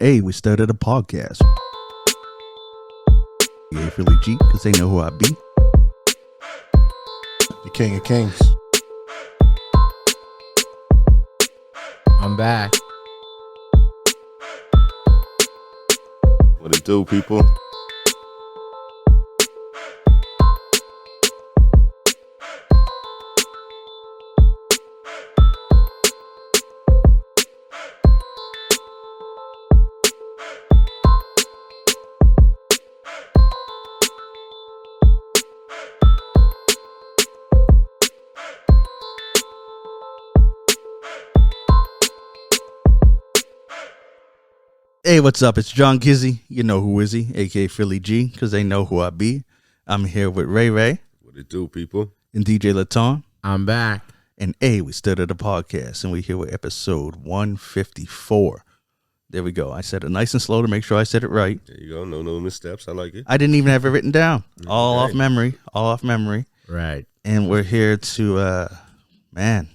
Hey, we started a podcast. Yeah, Philly G, because they know who I be. The King of Kings. I'm back. What it do, people? Hey, what's up? It's John Gizzy. You know who is he, aka Philly G, because they know who I be. I'm here with Ray Ray. What it do, people? And DJ Laton. I'm back. And hey, we started a podcast, and we're here with episode 154. There we go. I said it nice and slow to make sure I said it right. There you go. No missteps. I like it. I didn't even have it written down. All off memory. Right. And we're here to, I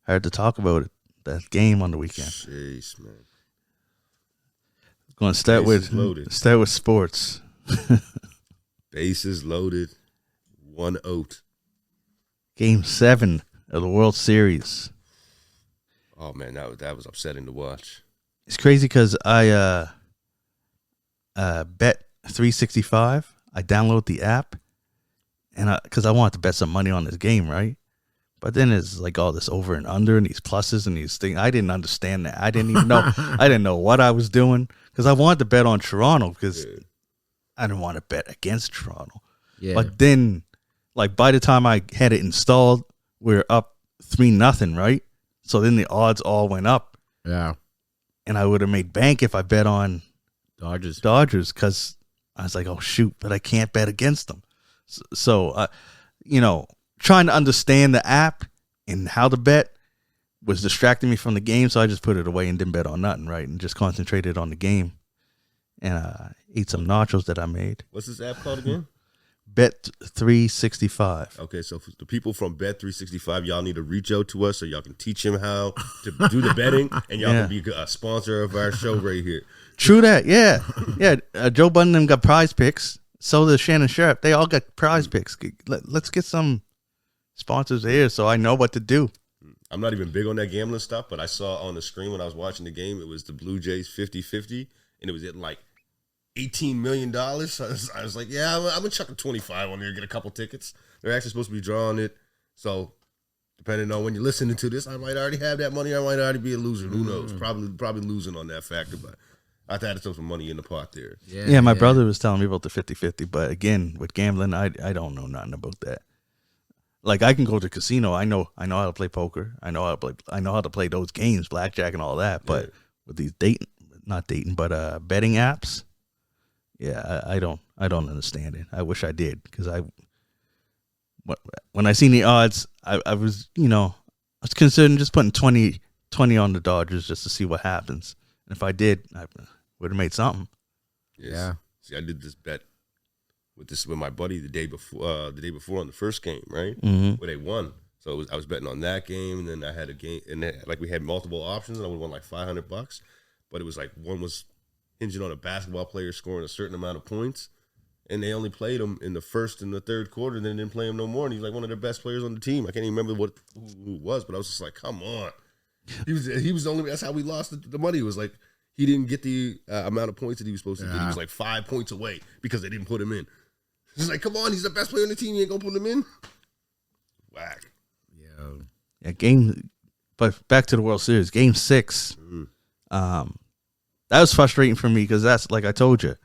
had to talk about it. That game on the weekend. Jeez, man. Going to start with sports. Bases loaded. 1 out. Game 7 of the World Series. Oh man, that was upsetting to watch. It's crazy because I bet 365. I download the app, and because I wanted to bet some money on this game, right? But then it's like all this over and under and these pluses and these things. I didn't understand that. I didn't even know. I didn't know what I was doing because I wanted to bet on Toronto because I didn't want to bet against Toronto. Yeah. But then, like by the time I had it installed, we were up 3-0, right? So then the odds all went up. Yeah. And I would have made bank if I bet on Dodgers because I was like, oh shoot, but I can't bet against them. So trying to understand the app and how to bet was distracting me from the game, so I just put it away and didn't bet on nothing, right? And just concentrated on the game. And ate some nachos that I made. What's this app called again? Bet 365. Okay, so for the people from Bet 365, y'all need to reach out to us so y'all can teach him how to do the betting, and y'all can be a sponsor of our show right here. True that, yeah. Yeah, Joe Budden them got prize picks. So does Shannon Sharp. They all got prize picks. Let's get some sponsors here so I know what to do. I'm not even big on that gambling stuff, but I saw on the screen when I was watching the game, it was the Blue Jays 50-50, and it was at like $18 million. So I was like, yeah, I'm going to chuck a 25 on there and get a couple tickets. They're actually supposed to be drawing it. So depending on when you're listening to this, I might already have that money. I might already be a loser. Who knows? Probably losing on that factor, but I thought it's some money in the pot there. Yeah, my brother was telling me about the 50-50, but again, with gambling, I don't know nothing about that. Like I can go to the casino. I know how to play poker. I know how to play those games, blackjack and all that. But with these betting apps, I don't understand it. I wish I did because when I seen the odds, I was considering just putting 20 on the Dodgers just to see what happens. And if I did, I would have made something. Yes. Yeah. See, I did this bet with my buddy the day before on the first game, right? Mm-hmm. Where they won. So I was betting on that game, and then I had a game, and then, like we had multiple options, and I would have won like $500. But it was like one was hinging on a basketball player scoring a certain amount of points, and they only played him in the first and the third quarter, and then didn't play him no more. And he's like one of the best players on the team. I can't even remember who it was, but I was just like, come on. He was the only. That's how we lost the money. It was like he didn't get the amount of points that he was supposed to get. He was like 5 points away because they didn't put him in. He's like, come on, he's the best player on the team. You ain't gonna put him in. Whack. Yeah. Game, but back to the World Series. Game 6. That was frustrating for me because that's like I told you,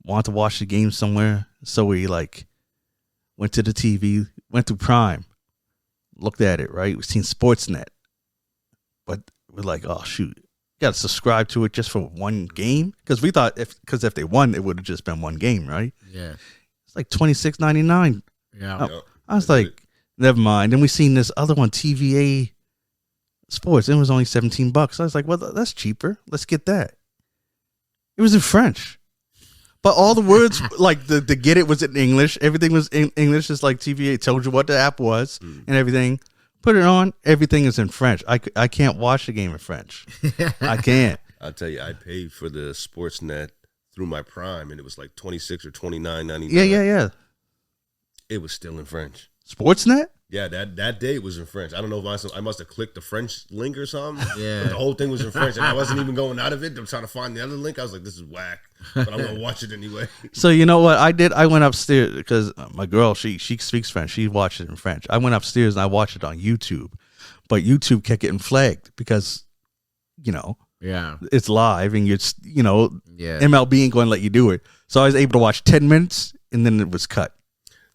wanted to watch the game somewhere, so we like went to the TV, went to Prime, looked at it. Right, we seen Sportsnet. But we're like, oh shoot, you got to subscribe to it just for one game because we thought if they won, it would have just been one game, right? Yeah, it's like $26.99. Yeah, I was like, never mind. And we seen this other one, TVA Sports. It was only $17. I was like, well, that's cheaper. Let's get that. It was in French, but all the words like the get it was in English. Everything was in English, just like TVA told you what the app was and everything. Put it on. Everything is in French. I can't watch the game in French. I can't. I'll tell you, I paid for the Sportsnet through my Prime, and it was like $26 or $29.99. Yeah. It was still in French. Sportsnet? Yeah, that day it was in French. I don't know if I must have clicked the French link or something. Yeah. But the whole thing was in French, and I wasn't even going out of it. I'm trying to find the other link. I was like, this is whack, but I'm going to watch it anyway. So you know what I did? I went upstairs because my girl, she speaks French. She watched it in French. I went upstairs and I watched it on YouTube. But YouTube kept getting flagged because, Yeah. it's live and Yeah. MLB ain't going to let you do it. So I was able to watch 10 minutes and then it was cut.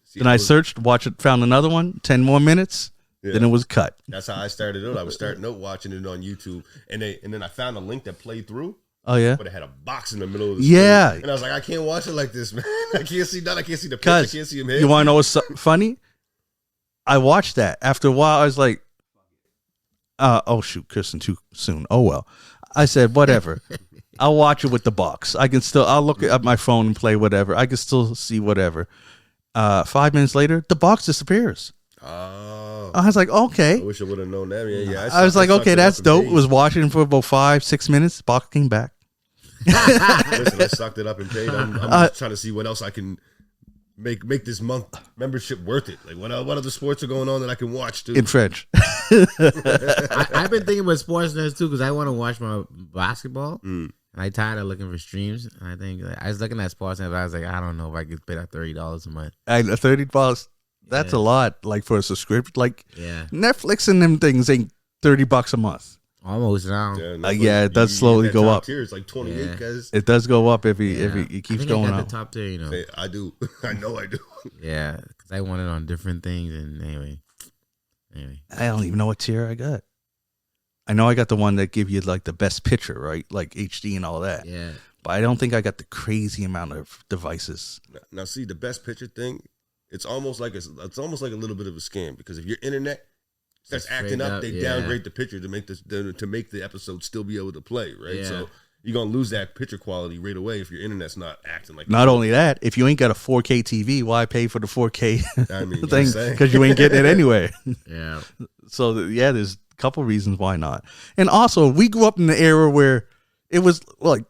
See, Then I searched, watched it, found another one, 10 more minutes, then it was cut. That's how I started out. I was starting out watching it on YouTube, and then I found a link that played through. Oh, yeah? But it had a box in the middle of the Yeah. screen. And I was like, I can't watch it like this, man. I can't see nothing. I can't see the pitch. I can't see him hit. You want to know what's funny? I watched that. After a while, I was like, oh, shoot, Kirsten, too soon. Oh, well. I said, whatever. I'll watch it with the box. I'll look at my phone and play whatever. I can still see whatever. 5 minutes later, the box disappears. Oh. I was like, okay. I wish I would have known that. Yeah, I was like, okay, that's dope. Was watching for about 5-6 minutes. Box came back. Listen, I sucked it up and paid. I'm just trying to see what else I can make this month membership worth it. Like, what other sports are going on that I can watch too? In French. I've been thinking about Sportsnet too because I want to watch my basketball. And I tired of looking for streams. And I think I was looking at Sportsnet, but I was like, I don't know if I could pay that $30 a month. $30. That's a lot. Like for a subscription, like Netflix and them things ain't $30 a month. Almost now. Yeah, it does slowly go up. Tier, it's like 28 because it does go up if it keeps going up. The top tier, I do. I know I do. Yeah, because I want it on different things. And anyway, I don't even know what tier I got. I know I got the one that give you like the best picture, right? Like HD and all that. Yeah. But I don't think I got the crazy amount of devices. Now see, the best picture thing, it's almost like a little bit of a scam because if your internet starts acting up, they downgrade the picture to make the episode still be able to play, right? Yeah. So you're gonna lose that picture quality right away if your internet's not acting like. Not only that, if you ain't got a 4K TV, why pay for the 4K I mean, thing? Because you ain't getting it anyway. Yeah. So there's a couple reasons why not. And also, we grew up in the era where it was like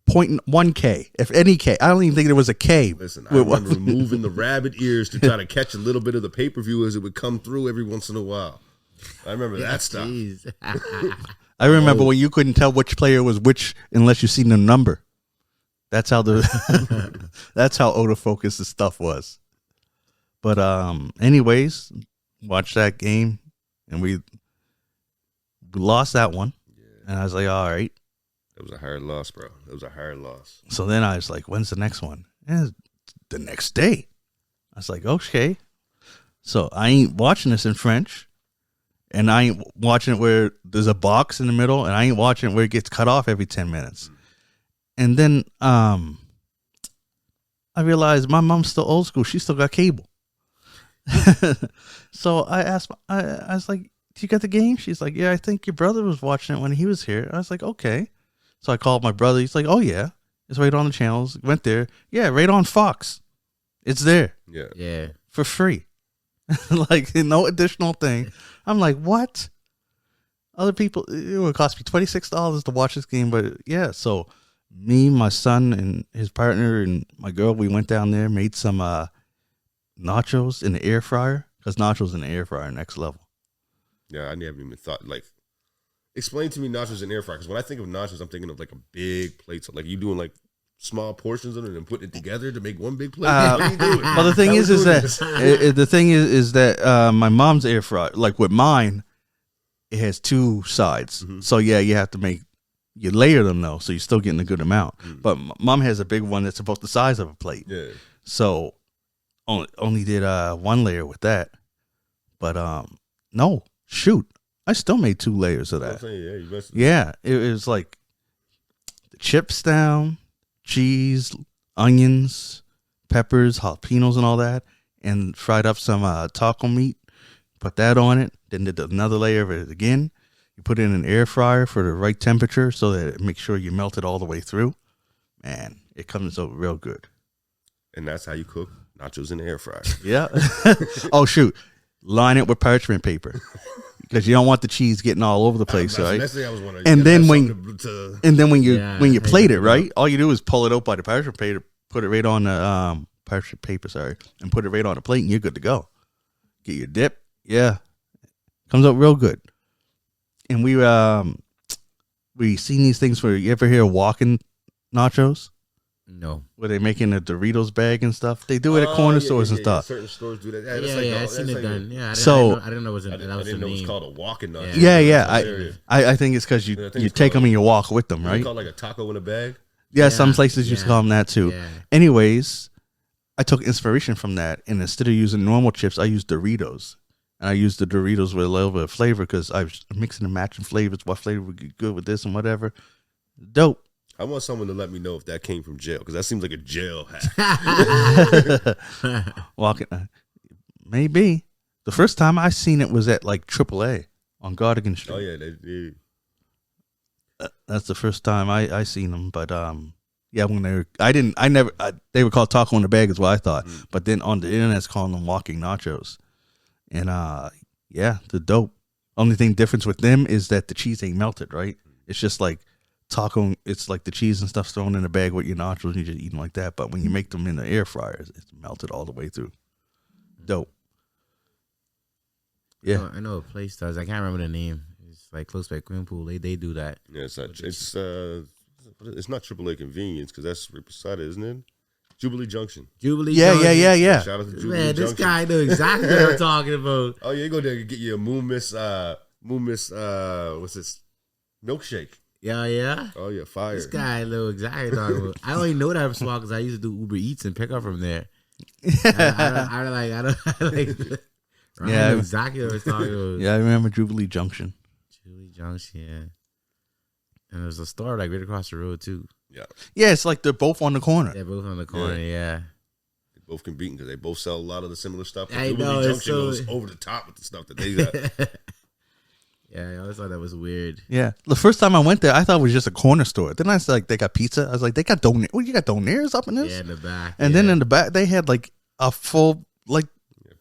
0.1K, if any K. I don't even think there was a K. Listen, I remember removing the rabbit ears to try to catch a little bit of the pay-per-view as it would come through every once in a while. I remember that stuff. I remember when you couldn't tell which player was which unless you seen the number. That's how that's how autofocus the stuff was. But anyways, watch that game and we lost that one. Yeah. And I was like, all right. It was a hard loss, bro. It was a hard loss. So then I was like, when's the next one? And the next day. I was like, okay. So I ain't watching this in French. And I ain't watching it where there's a box in the middle. And I ain't watching it where it gets cut off every 10 minutes. And then I realized my mom's still old school. She still got cable. So I asked, I was like, do you got the game? She's like, yeah, I think your brother was watching it when he was here. I was like, okay. So I called my brother. He's like, oh, yeah. It's right on the channels. Went there. Yeah, right on Fox. It's there. Yeah. Yeah. For free. Like, no additional thing. I'm like, what? Other people, it would cost me $26 to watch this game. But, yeah, so me, my son, and his partner, and my girl, we went down there, made some nachos in the air fryer. Because nachos in the air fryer are next level. Yeah, I never even thought, like, explain to me nachos in air fryer. Because when I think of nachos, I'm thinking of, like, a big plate. So, like, you doing, like, small portions of it and putting it together to make one big plate? What are you doing? Well, the thing is that my mom's air fryer, like with mine, it has two sides. Mm-hmm. So, yeah, you layer them, though, so you're still getting a good amount. Mm-hmm. But mom has a big one that's about the size of a plate. Yeah. So, only did one layer with that. But, no, shoot. I still made 2 layers of that. Yeah, it was like the chips down, cheese, onions, peppers, jalapenos, and all that, and fried up some taco meat. Put that on it. Then did another layer of it again. You put it in an air fryer for the right temperature so that it makes sure you melt it all the way through. Man, it comes out real good. And that's how you cook nachos in the air fryer. Yeah. Oh, shoot. Line it with parchment paper. because you don't want the cheese getting all over the place, That's the right? next thing I was wondering. And You then gotta when have something to- and then when you Yeah, plate it, yeah. right? All you do is pull it out by the parchment paper, put it right on the parchment paper, and put it right on the plate, and you're good to go. Get your dip, yeah, comes out real good. And we seen these things where you ever hear of walking nachos, No. where they making a Doritos bag and stuff. They do it at corner stores and stuff. Certain stores do that. Yeah, I seen it done. Yeah, So- I didn't know it was I that didn't was the know it was name. called a walking nut. Yeah. Hilarious. I think it's because Yeah, I you think it's take called- them and you walk with them, Is it right? called like a taco in a bag? Yeah, some Yeah, places used to yeah, call them that too. Yeah. Anyways, I took inspiration from that, and instead of using normal chips, I used Doritos. And I used the Doritos with a little bit of flavor because I was mixing and matching flavors. What flavor would be good with this and whatever. Dope. I want someone to let me know if that came from jail because that seems like a jail hack. Walking, maybe the first time I seen it was at like AAA on Gardigan Street. Oh yeah, they That's the first time I seen them. But yeah, when they were called taco in the bag is what I thought. But then on the internet's calling them walking nachos, and yeah, the dope. Only thing difference with them is that the cheese ain't melted, right? It's just like taco. It's like the cheese and stuff's thrown in a bag with your nachos, and you just eat them like that. But when you make them in the air fryer, it's melted all the way through. Dope. Yeah. I know a place does. I can't remember the name. It's like close by Queen Pool. They do that. Yeah, it's not. It's not AAA convenience because that's right beside it, isn't it? Jubilee Junction. Yeah. Shout out to Jubilee Man, this Junction. guy knew exactly what I'm talking about. Oh yeah, you go there and get you a Moon Miss. What's this? Milkshake. Yeah. Oh yeah, fire. This guy knew exactly what I'm talking about. I only know that spot because I used to do Uber Eats and pick up from there. I know exactly what I was talking about. Yeah, I remember Jubilee Junction. Jubilee Junction, yeah. And there's a store like right across the road too. Yeah, it's like they're both on the corner. They're both on the corner, yeah. They both can beat because they both sell a lot of the similar stuff. But I Jubilee know, it's Junction so- goes over the top with the stuff that they got. Yeah, I always thought that was weird. Yeah, the first time I went there, I thought it was just a corner store. Then I was like, they got pizza. I was like, they got donaires. Well, you got donaires up in this? Yeah, in the back. And then in the back, they had like a full like.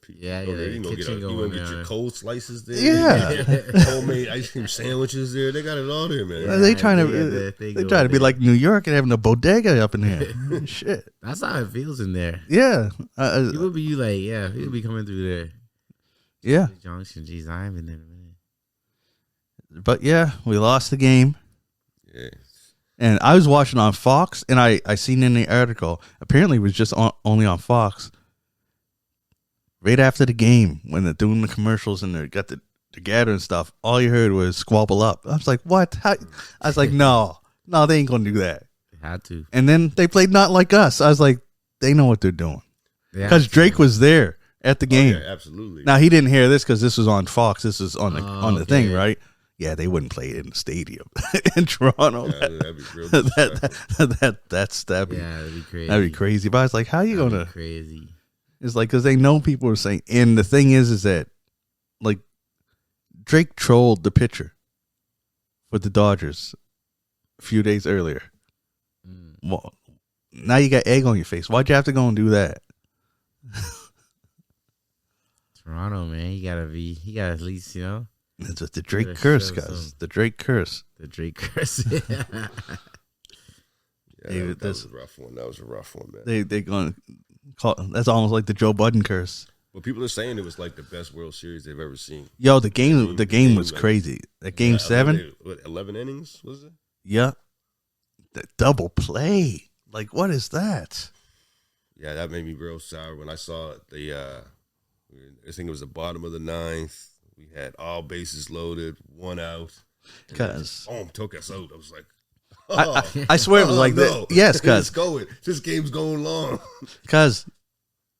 Yeah, You the can kitchen go going get there. your cold slices there. Yeah. Homemade ice cream sandwiches there. They got it all there, man. Yeah. They trying to they they go try to be there. like New York and having a bodega up in here. Shit. That's how it feels in there. Yeah. People be like, people be coming through there. Yeah. Junction, geez, I ain't been there, man. But yeah, we lost the game. Yeah. And I was watching on Fox, and I seen in the article, apparently it was just only on Fox. Right after the game, when they're doing the commercials and they got the gathering stuff, all you heard was squabble up. I was like, what? How? I was like, no, they ain't going to do that. They had to. And then they played Not Like Us. I was like, they know what they're doing. They had Because to. Drake was there at the game. Oh, yeah, absolutely. Now, he didn't hear this because this was on Fox. This is on the okay. thing, right? Yeah, they wouldn't play it in the stadium in Toronto. Yeah, that'd be real disrespectful. that'd be That'd be crazy. that'd be crazy. But I was like, how you That'd be gonna? crazy. It's like because they know people are saying, and the thing is that like Drake trolled the pitcher with the Dodgers a few days earlier. Well, now you got egg on your face. Why'd you have to go and do that? Toronto, man, he gotta at least, It's just the Drake Gotta curse, show guys. some- The Drake curse. the Drake curse. Yeah, David, that was a rough one. That was a rough one, man. They're gonna call. That's almost like the Joe Budden curse. Well, people are saying it was like the best World Series they've ever seen. Yo, the game was like- crazy. That game Yeah, 7. 11 innings, was it? Yeah. The double play. Like, what is that? Yeah, that made me real sour when I saw it. I think it was the bottom of the 9th. We had all bases loaded, 1 out. And then Cause boom, took us out. I was like, I swear it was like that. Yes, it's cause going. This game's going long.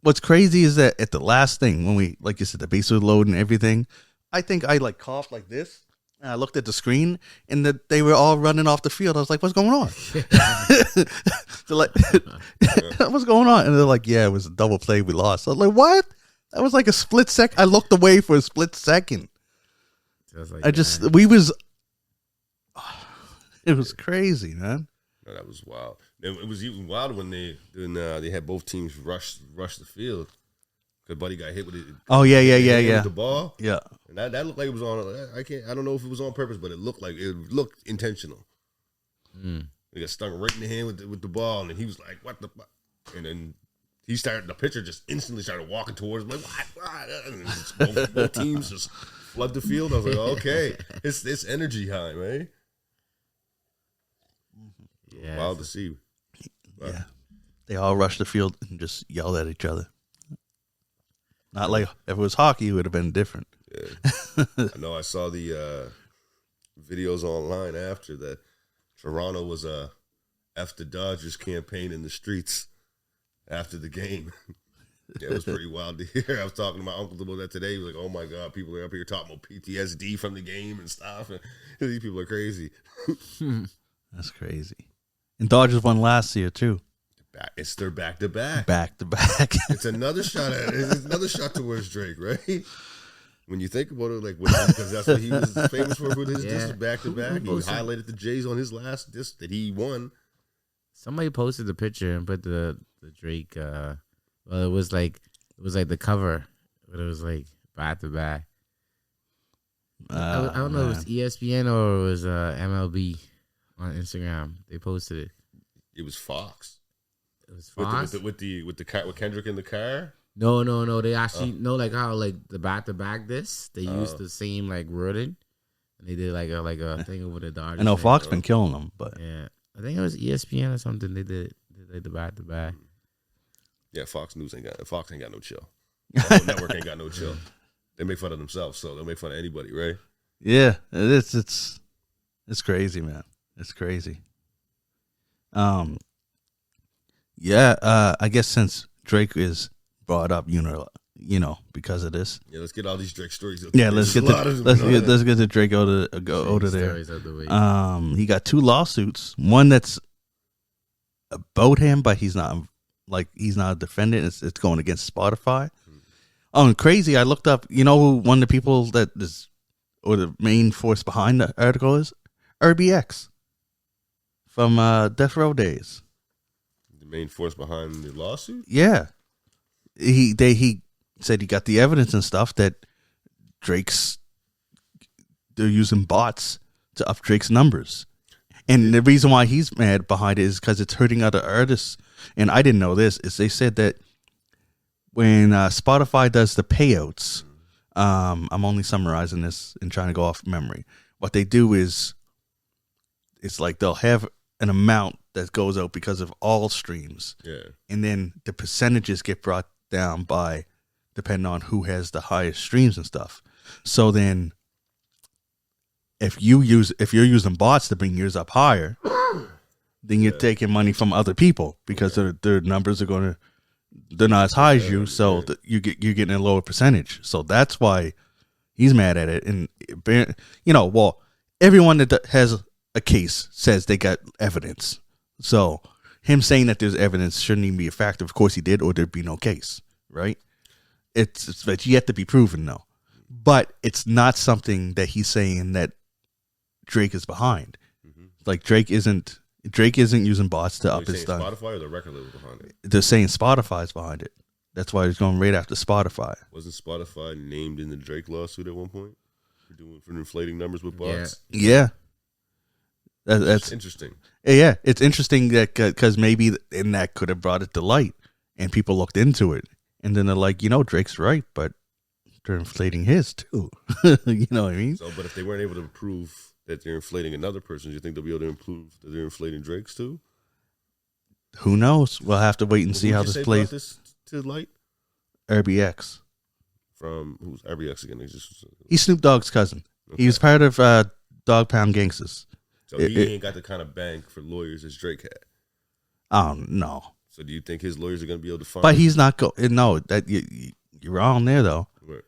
what's crazy is that at the last thing when we, like you said, the bases were loaded and everything, I think I like coughed like this. And I looked at the screen and they were all running off the field. I was like, what's going on? They're like, what's going on? And they're like, yeah, it was a double play. We lost. I was like, what? That was like a split second. I looked away for a split second. It was crazy, man. No, that was wild. It was even wilder when they had both teams rush the field. Because Buddy got hit with it. Oh yeah. With the ball. Yeah. And that looked like it was on. I don't know if it was on purpose, but it looked intentional. He got stung right in the hand with the ball, and then he was like, "What the fuck?" And then the pitcher just instantly started walking towards him, like, "What?" And just both teams just flood the field. I was like, "Okay, it's energy time, eh?" Yeah, Wild to see. But, yeah. They all rushed the field and just yelled at each other. Not like if it was hockey, it would have been different. Yeah. I know I saw the videos online after that. Toronto was F the Dodgers campaign in the streets after the game. Yeah, it was pretty wild to hear. I was talking to my uncle about that today. He was like, "Oh my God, people are up here talking about PTSD from the game and stuff. And these people are crazy." That's crazy. And Dodgers won last year too. It's their back to back. Back to back. It's another shot at it. It's another shot towards Drake, right? When you think about it, like, because that's what he was famous for with his disc back to back. He highlighted the Jays on his last disc that he won. Somebody posted the picture and put the Drake. Well, it was like the cover, but it was like back to back. I don't know if it was ESPN or it was MLB on Instagram. They posted it. It was Fox. It was Fox with Kendrick in the car. No. They actually like how like the back to back this. They used the same like wording, and they did like a thing over the Dodgers. I know Fox been killing them, but yeah, I think it was ESPN or something. They did the back to back. Yeah, Fox ain't got no chill. The whole network ain't got no chill. They make fun of themselves, so they'll make fun of anybody, right? yeah, it's crazy, man. It's crazy. I guess since Drake is brought up, because of this. Yeah, let's get all these Drake stories. Yeah, let's get the Drake over there. He got 2 lawsuits. One that's about him, but he's not a defendant. It's going against Spotify. Oh, and crazy! I looked up. You know who one of the people that is, or the main force behind the article is? RBX from Death Row days. The main force behind the lawsuit? Yeah. He said he got the evidence and stuff that they're using bots to up Drake's numbers. And the reason why he's mad behind it is because it's hurting other artists. And I didn't know this, is they said that when Spotify does the payouts, I'm only summarizing this and trying to go off memory. What they do is, it's like they'll have an amount that goes out because of all streams. Yeah. And then the percentages get brought down by depending on who has the highest streams and stuff. So then if you're using bots to bring yours up higher, then you're taking money from other people because their numbers they're not as high as you, so you're getting a lower percentage. So that's why he's mad at it. And everyone that has a case says they got evidence. So him saying that there's evidence shouldn't even be a factor. Of course he did, or there'd be no case, right? It's yet to be proven, though. But it's not something that he's saying that Drake is behind. Mm-hmm. Like Drake isn't using bots to up his stuff. Spotify or the record label behind it? They're saying Spotify's behind it. That's why he's going right after Spotify. Wasn't Spotify named in the Drake lawsuit at one point for inflating numbers with bots? Yeah. That's interesting. Yeah, it's interesting that because maybe that could have brought it to light, and people looked into it, and then they're like, Drake's right, but they're inflating his too. You know what I mean? So, but if they weren't able to prove that they're inflating another person, do you think they'll be able to prove that they're inflating Drake's too? Who knows? We'll have to wait and see how this plays. This to light? RBX. From who's RBX again? He's Snoop Dogg's cousin. Okay. He was part of Dog Pound Gangsters. So he ain't got the kind of bank for lawyers as Drake had. Oh no. So do you think his lawyers are going to be able to find? But he's not No, that you're wrong there though. What?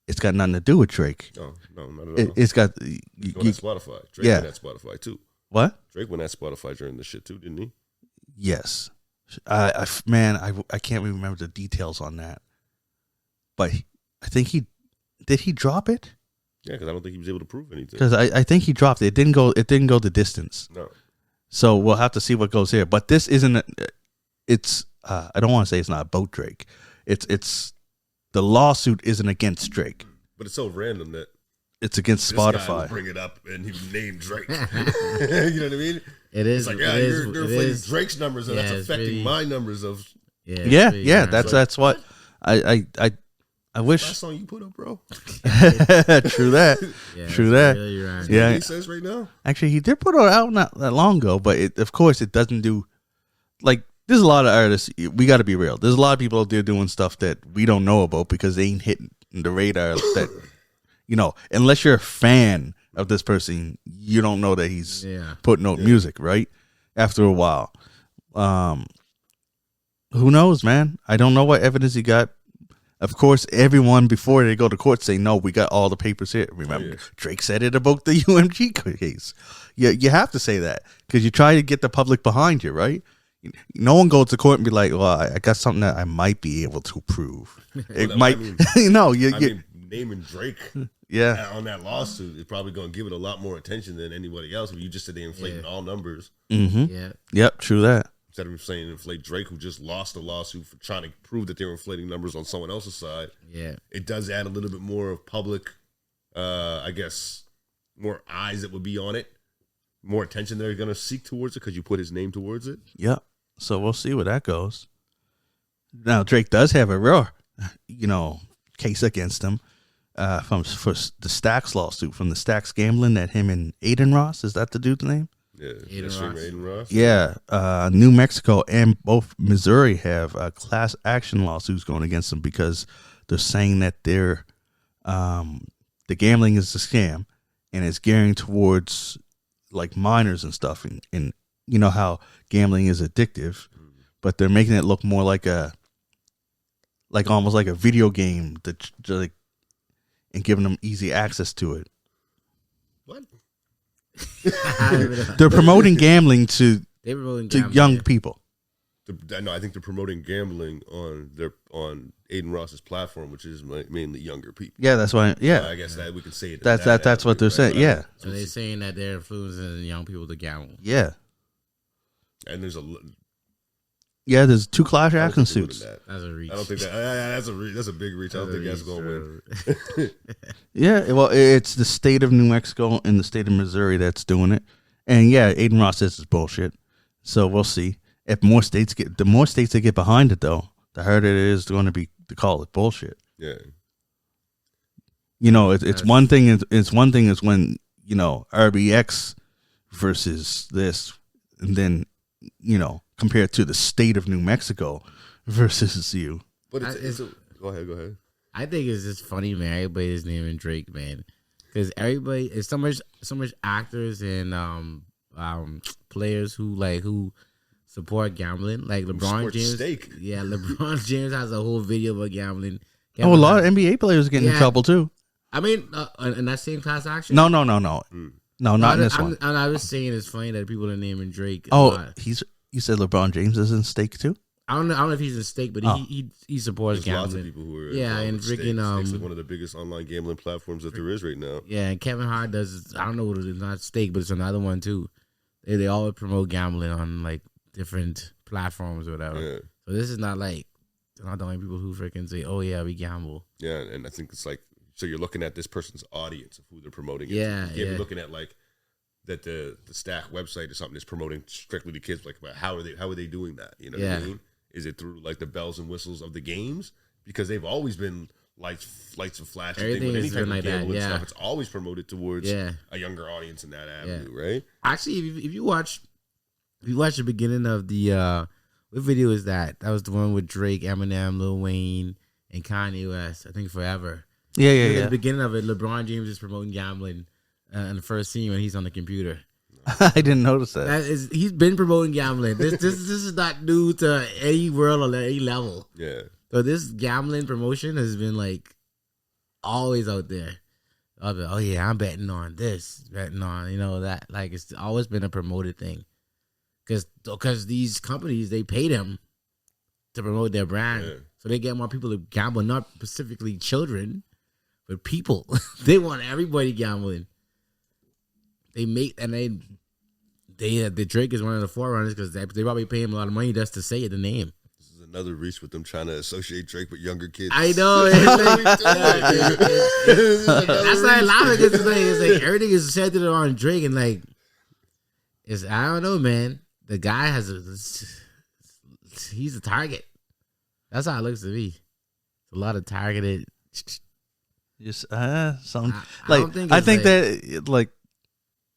It's got nothing to do with Drake. No, not at all. It's got at Spotify. Drake went at Spotify too. What? Drake went at Spotify during the shit too, didn't he? Yes. I can't remember the details on that. But I think did he drop it? Yeah, because I don't think he was able to prove anything. Because I think he dropped it. It didn't go the distance. No. So we'll have to see what goes here. But this isn't. It's. I don't want to say it's not about Drake. It's the lawsuit isn't against Drake. But it's so random that It's against this guy Spotify. would bring it up and he would name Drake. You know what I mean? It is. It's like, you're inflating Drake's numbers, and that's affecting really, my numbers of. Yeah. That's what I wish. Last song you put up, bro. True that. True that. Really right. Yeah. He says right now. Actually, he did put it out not that long ago, but of course, it doesn't do. Like, there's a lot of artists. We got to be real. There's a lot of people out there doing stuff that we don't know about because they ain't hitting the radar. That unless you're a fan of this person, you don't know that he's putting out music, right? After a while, who knows, man? I don't know what evidence he got. Of course, everyone before they go to court say, no, we got all the papers here. Remember, Drake said it about the UMG case. You have to say that because you try to get the public behind you, right? No one goes to court and be like, well, I got something that I might be able to prove. It might, naming Drake on that lawsuit is probably going to give it a lot more attention than anybody else. If you just said they're inflating all numbers. Mm-hmm. Yeah. Yep, true that. Instead of saying inflate Drake, who just lost a lawsuit for trying to prove that they're inflating numbers on someone else's side. Yeah. It does add a little bit more of public, I guess, more eyes that would be on it, more attention they're going to seek towards it because you put his name towards it. Yep. So we'll see where that goes. Now, Drake does have a real, case against him for the Stax lawsuit from the Stax gambling that him and Aiden Ross, is that the dude's name? Yeah, Aiden Ross. Yeah, New Mexico and both Missouri have class action lawsuits going against them because they're saying that the gambling is a scam and it's gearing towards like minors and stuff, and you know how gambling is addictive, but they're making it look more like almost like a video game and giving them easy access to it. What? They're promoting gambling to young people. I think they're promoting gambling on Aiden Ross's platform, which is mainly younger people. Yeah, that's why. Yeah, so I guess that we can say it. That's what they're saying. Yeah. So they're saying that they're influencing young people to gamble. Yeah. And there's there's 2 class action suits. That's a reach. I don't think that's a big reach. I don't think that's going to win. Yeah, well, it's the state of New Mexico and the state of Missouri that's doing it, and Aiden Ross says it's bullshit. So we'll see if the more states that get behind it, though, the harder it is going to be to call it bullshit. Yeah. It's one thing. It's one thing is when RBX versus this, and then compared to the state of New Mexico versus you. But go ahead. I think it's just funny, man. Everybody's naming Drake, man, because everybody is so much actors and players who support gambling, like LeBron James. Steak. Yeah, LeBron James has a whole video about gambling. A lot of NBA players getting in trouble too. I mean, in that same class action. No. No, not in this one. I was saying it's funny that people are naming Drake. You said LeBron James is in stake too? I don't know if he's in stake, but he supports gambling. Lots of people who are and freaking Stake's like one of the biggest online gambling platforms that there is right now. Yeah, and Kevin Hart does. I don't know what it is, not Stake, but it's another one too. They always promote gambling on like different platforms or whatever. Yeah. So this is not like they're not the only people who freaking say, "Oh yeah, we gamble." Yeah, and I think it's like so you're looking at this person's audience of who they're promoting. Yeah, you're looking at like that the Stack website or something is promoting strictly to kids. Like, how are they doing that? You know what I mean? Is it through like the bells and whistles of the games? Because they've always been lights and flashes. Everything with any is type of like that. and stuff. It's always promoted towards a younger audience in that avenue, right? Actually, if you watch the beginning of the what video is that? That was the one with Drake, Eminem, Lil Wayne, and Kanye West. I think Forever. Yeah. At the beginning of it, LeBron James is promoting gambling in the first scene when he's on the computer. I didn't notice that. He's been promoting gambling. This is not new to any world or any level. Yeah. So this gambling promotion has been like always out there. I'll be, oh yeah, I'm betting on this, betting on that. Like it's always been a promoted thing. Because these companies, they pay them to promote their brand. Yeah. So they get more people to gamble, not specifically children, but people. They want everybody gambling. They make, and the Drake is one of the forerunners because they probably pay him a lot of money just to say the name. This is Another reach with them trying to associate Drake with younger kids. I know. That's why I laugh because it's like everything is centered on Drake and like I don't know, man. The guy he's a target. That's how it looks to me. A lot of targeted. Just something I think that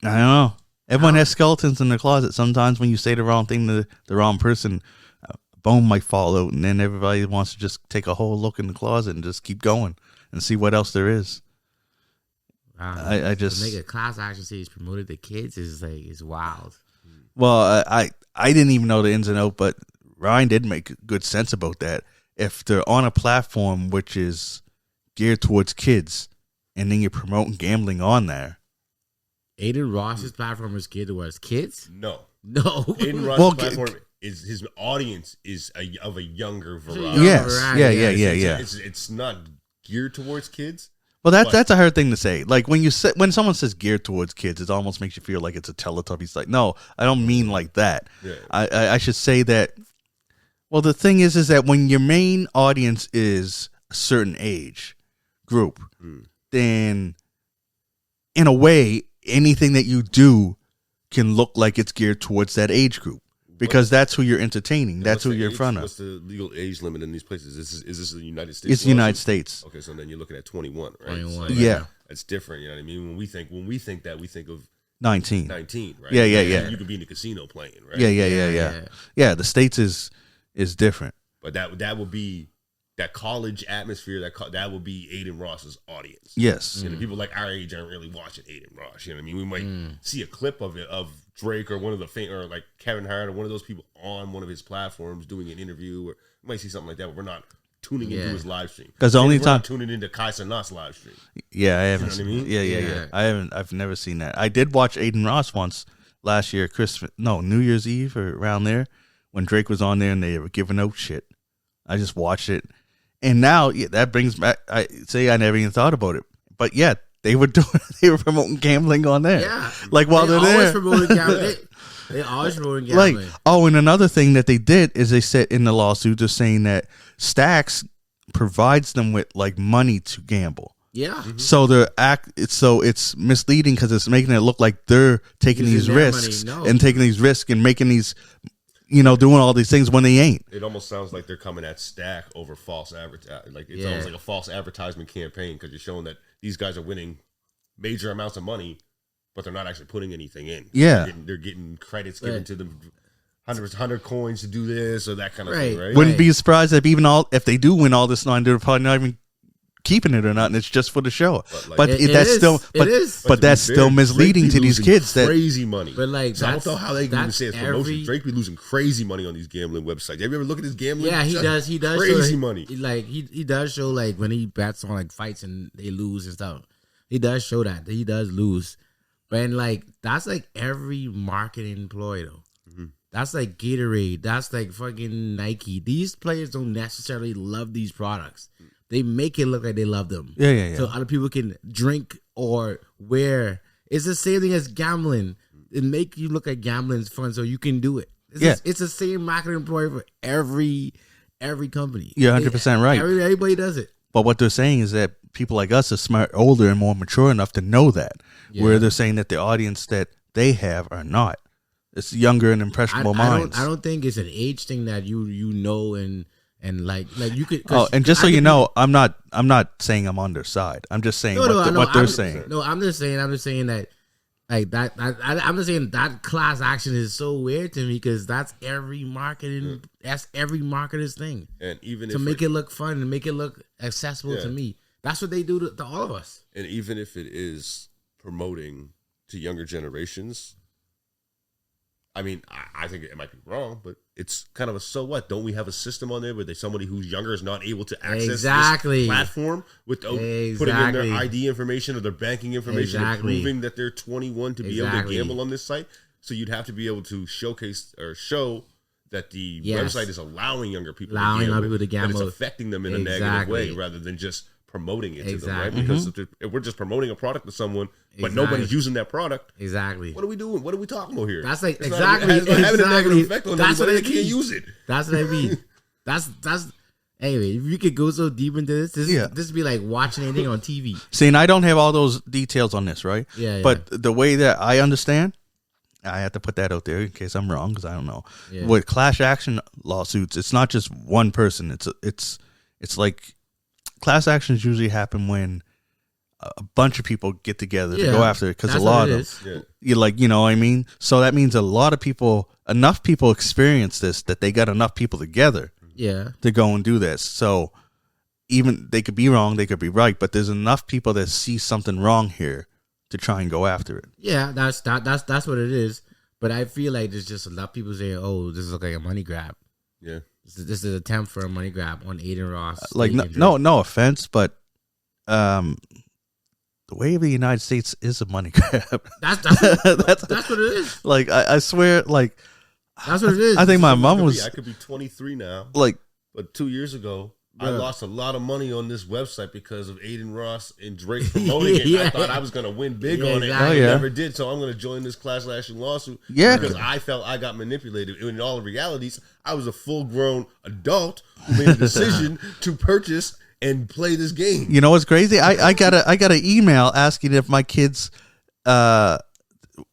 I don't know. Everyone has skeletons in their closet. Sometimes when you say the wrong thing to the wrong person, a bone might fall out, and then everybody wants to just take a whole look in the closet and just keep going and see what else there is. I just to make a class action series promoted to kids is wild. Well, I didn't even know the ins and outs, but Ryan did make good sense about that. If they're on a platform which is geared towards kids, and then you're promoting gambling on there. Aiden Ross's platform is geared towards kids? No. Aiden Ross's platform is his audience is of a younger variety. Yes. Yeah. It's not geared towards kids. Well, that's a hard thing to say. Like when someone says geared towards kids, it almost makes you feel like it's a Teletubbies. Like, no, I don't mean like that. Yeah. I should say that. Well, the thing is that when your main audience is a certain age group, then in a way, anything that you do can look like it's geared towards that age group because that's who you're entertaining. That's who you're in front of. What's the legal age limit in these places? Is this the United States? It's the United States. Okay, so then you're looking at 21, right? 21. So yeah. It's different, you know what I mean? When we think that, we think of 19, right? Yeah. You could be in the casino playing, right? Yeah, the States is different. But that would be that college atmosphere, that would be Aiden Ross's audience. Yes. And the people like our age aren't really watching Aiden Ross. You know what I mean? We might see a clip of it, of Drake or one of the or like Kevin Hart or one of those people on one of his platforms doing an interview, or we might see something like that, but we're not tuning into his live stream. Because the only time tuning into Kai Cenat's live stream. Yeah, I haven't. You know what I mean? Yeah. I've never seen that. I did watch Aiden Ross once last year, New Year's Eve or around there, when Drake was on there and they were giving out shit. I just watched it. And now that brings back. I never even thought about it, but yeah, they were promoting gambling on there. Yeah, like while they're there, they always promoting gambling. Like, and another thing that they did is they said in the lawsuit, they're saying that Stacks provides them with like money to gamble. Yeah, so it's misleading because it's making it look like they're taking these risks and taking these risks and making these. Doing all these things when they ain't. It almost sounds like they're coming at Stack over false advertising. Like it's almost like a false advertisement campaign because you're showing that these guys are winning major amounts of money, but they're not actually putting anything in. Yeah, they're getting credits given to them, 100 coins to do this or that kind of thing. Right? Wouldn't be surprised if they do win all this money, they're probably not even keeping it or not, and it's just for the show. But that's still misleading to these kids. That crazy money. But like, so I don't know how they can even say it's promotion. Drake be losing crazy money on these gambling websites. Have you ever looked at his gambling? Yeah, he does. He does crazy money. Like he does show like when he bets on like fights and they lose and stuff. He does show that he does lose, but like that's like every marketing employee though. That's like Gatorade. That's like fucking Nike. These players don't necessarily love these products. They make it look like they love them. Yeah. So other people can drink or wear. It's the same thing as gambling. It make you look like gambling's fun, so you can do it. It's the same marketing employee for every company. You're 100% right. Everybody does it. But what they're saying is that people like us are smart, older, and more mature enough to know that. Yeah. Where they're saying that the audience that they have are not. It's younger and impressionable minds. I don't think it's an age thing that you know and like you could. And just so you know, I'm not saying I'm on their side. I'm just saying what they're saying. No, I'm just saying that like that. I'm just saying that class action is so weird to me because that's every marketing. That's every marketer's thing. And even to make it look fun and make it look accessible to me, that's what they do to all of us. And even if it is promoting to younger generations. I mean, I think it might be wrong, but it's kind of a so what? Don't we have a system on there where there's somebody who's younger is not able to access this platform without putting in their ID information or their banking information and proving that they're 21 to be able to gamble on this site? So you'd have to be able to showcase or show that the website is allowing younger people to gamble, that it's affecting them in a negative way rather than just promoting it to them, right? Because if we're just promoting a product to someone, but nobody's using that product, what are we doing? What are we talking about here? That's like having a negative effect on them, they can't use it. That's what I mean. That's. Anyway, if you could go so deep into this would be like watching anything on TV. See, and I don't have all those details on this, right? Yeah. But the way that I understand, I have to put that out there in case I'm wrong, because I don't know. Yeah. With class action lawsuits, it's not just one person. It's like class actions usually happen when a bunch of people get together to go after it, because a lot of them, you're like, you know what I mean? So that means enough people experience this, that they got enough people together to go and do this. So even they could be wrong, they could be right, but there's enough people that see something wrong here to try and go after it. Yeah, that's what it is. But I feel like there's just a lot of people saying, "Oh, this looks like a money grab." Yeah, this is an attempt for a money grab on Aiden Ross. Like no offense, but the way of the United States is a money grab. That's what it is. Like I swear, like that's what it is. I think my mom was. I could be 23 now. Like, but 2 years ago, I lost a lot of money on this website because of Aiden Ross and Drake promoting it. I thought I was going to win big on it. I never did, so I'm going to join this class action lawsuit because I felt I got manipulated. In all realities, I was a full-grown adult who made a decision to purchase and play this game. You know what's crazy? I got an email asking if my kids were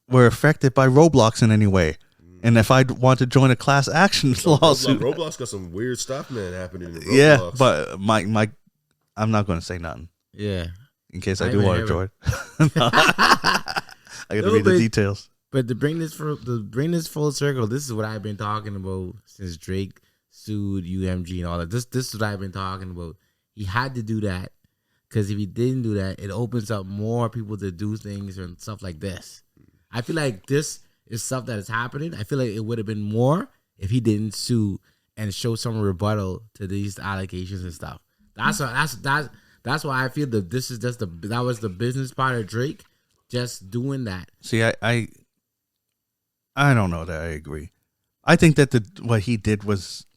affected by Roblox in any way. And if I'd want to join a class action lawsuit. Roblox got some weird stuff, man, happening in Roblox. Yeah, but my I'm not going to say nothing. Yeah. In case I do want to join. I got to read the details. But to bring this full circle, this is what I've been talking about since Drake sued UMG and all that. This is what I've been talking about. He had to do that, because if he didn't do that, it opens up more people to do things and stuff like this. I feel like this is stuff that is happening. I feel like it would have been more if he didn't sue and show some rebuttal to these allegations and stuff. That's why I feel that this is just that was the business part of Drake just doing that. See, I don't know that I agree. I think that what he did was.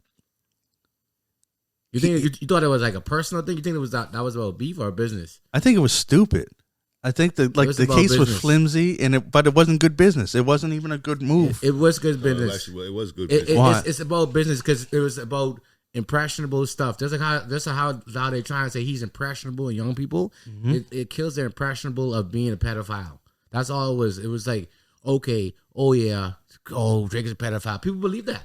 You thought it was like a personal thing? You think it was that was about beef or business? I think it was stupid. I think that the case was flimsy, but it wasn't good business. It wasn't even a good move. It was good business. Actually, it was good business. It's about business because it was about impressionable stuff. Just how they're trying to say he's impressionable in young people. Mm-hmm. It kills their impressionable of being a pedophile. That's all it was. It was like, okay, Drake is a pedophile. People believe that.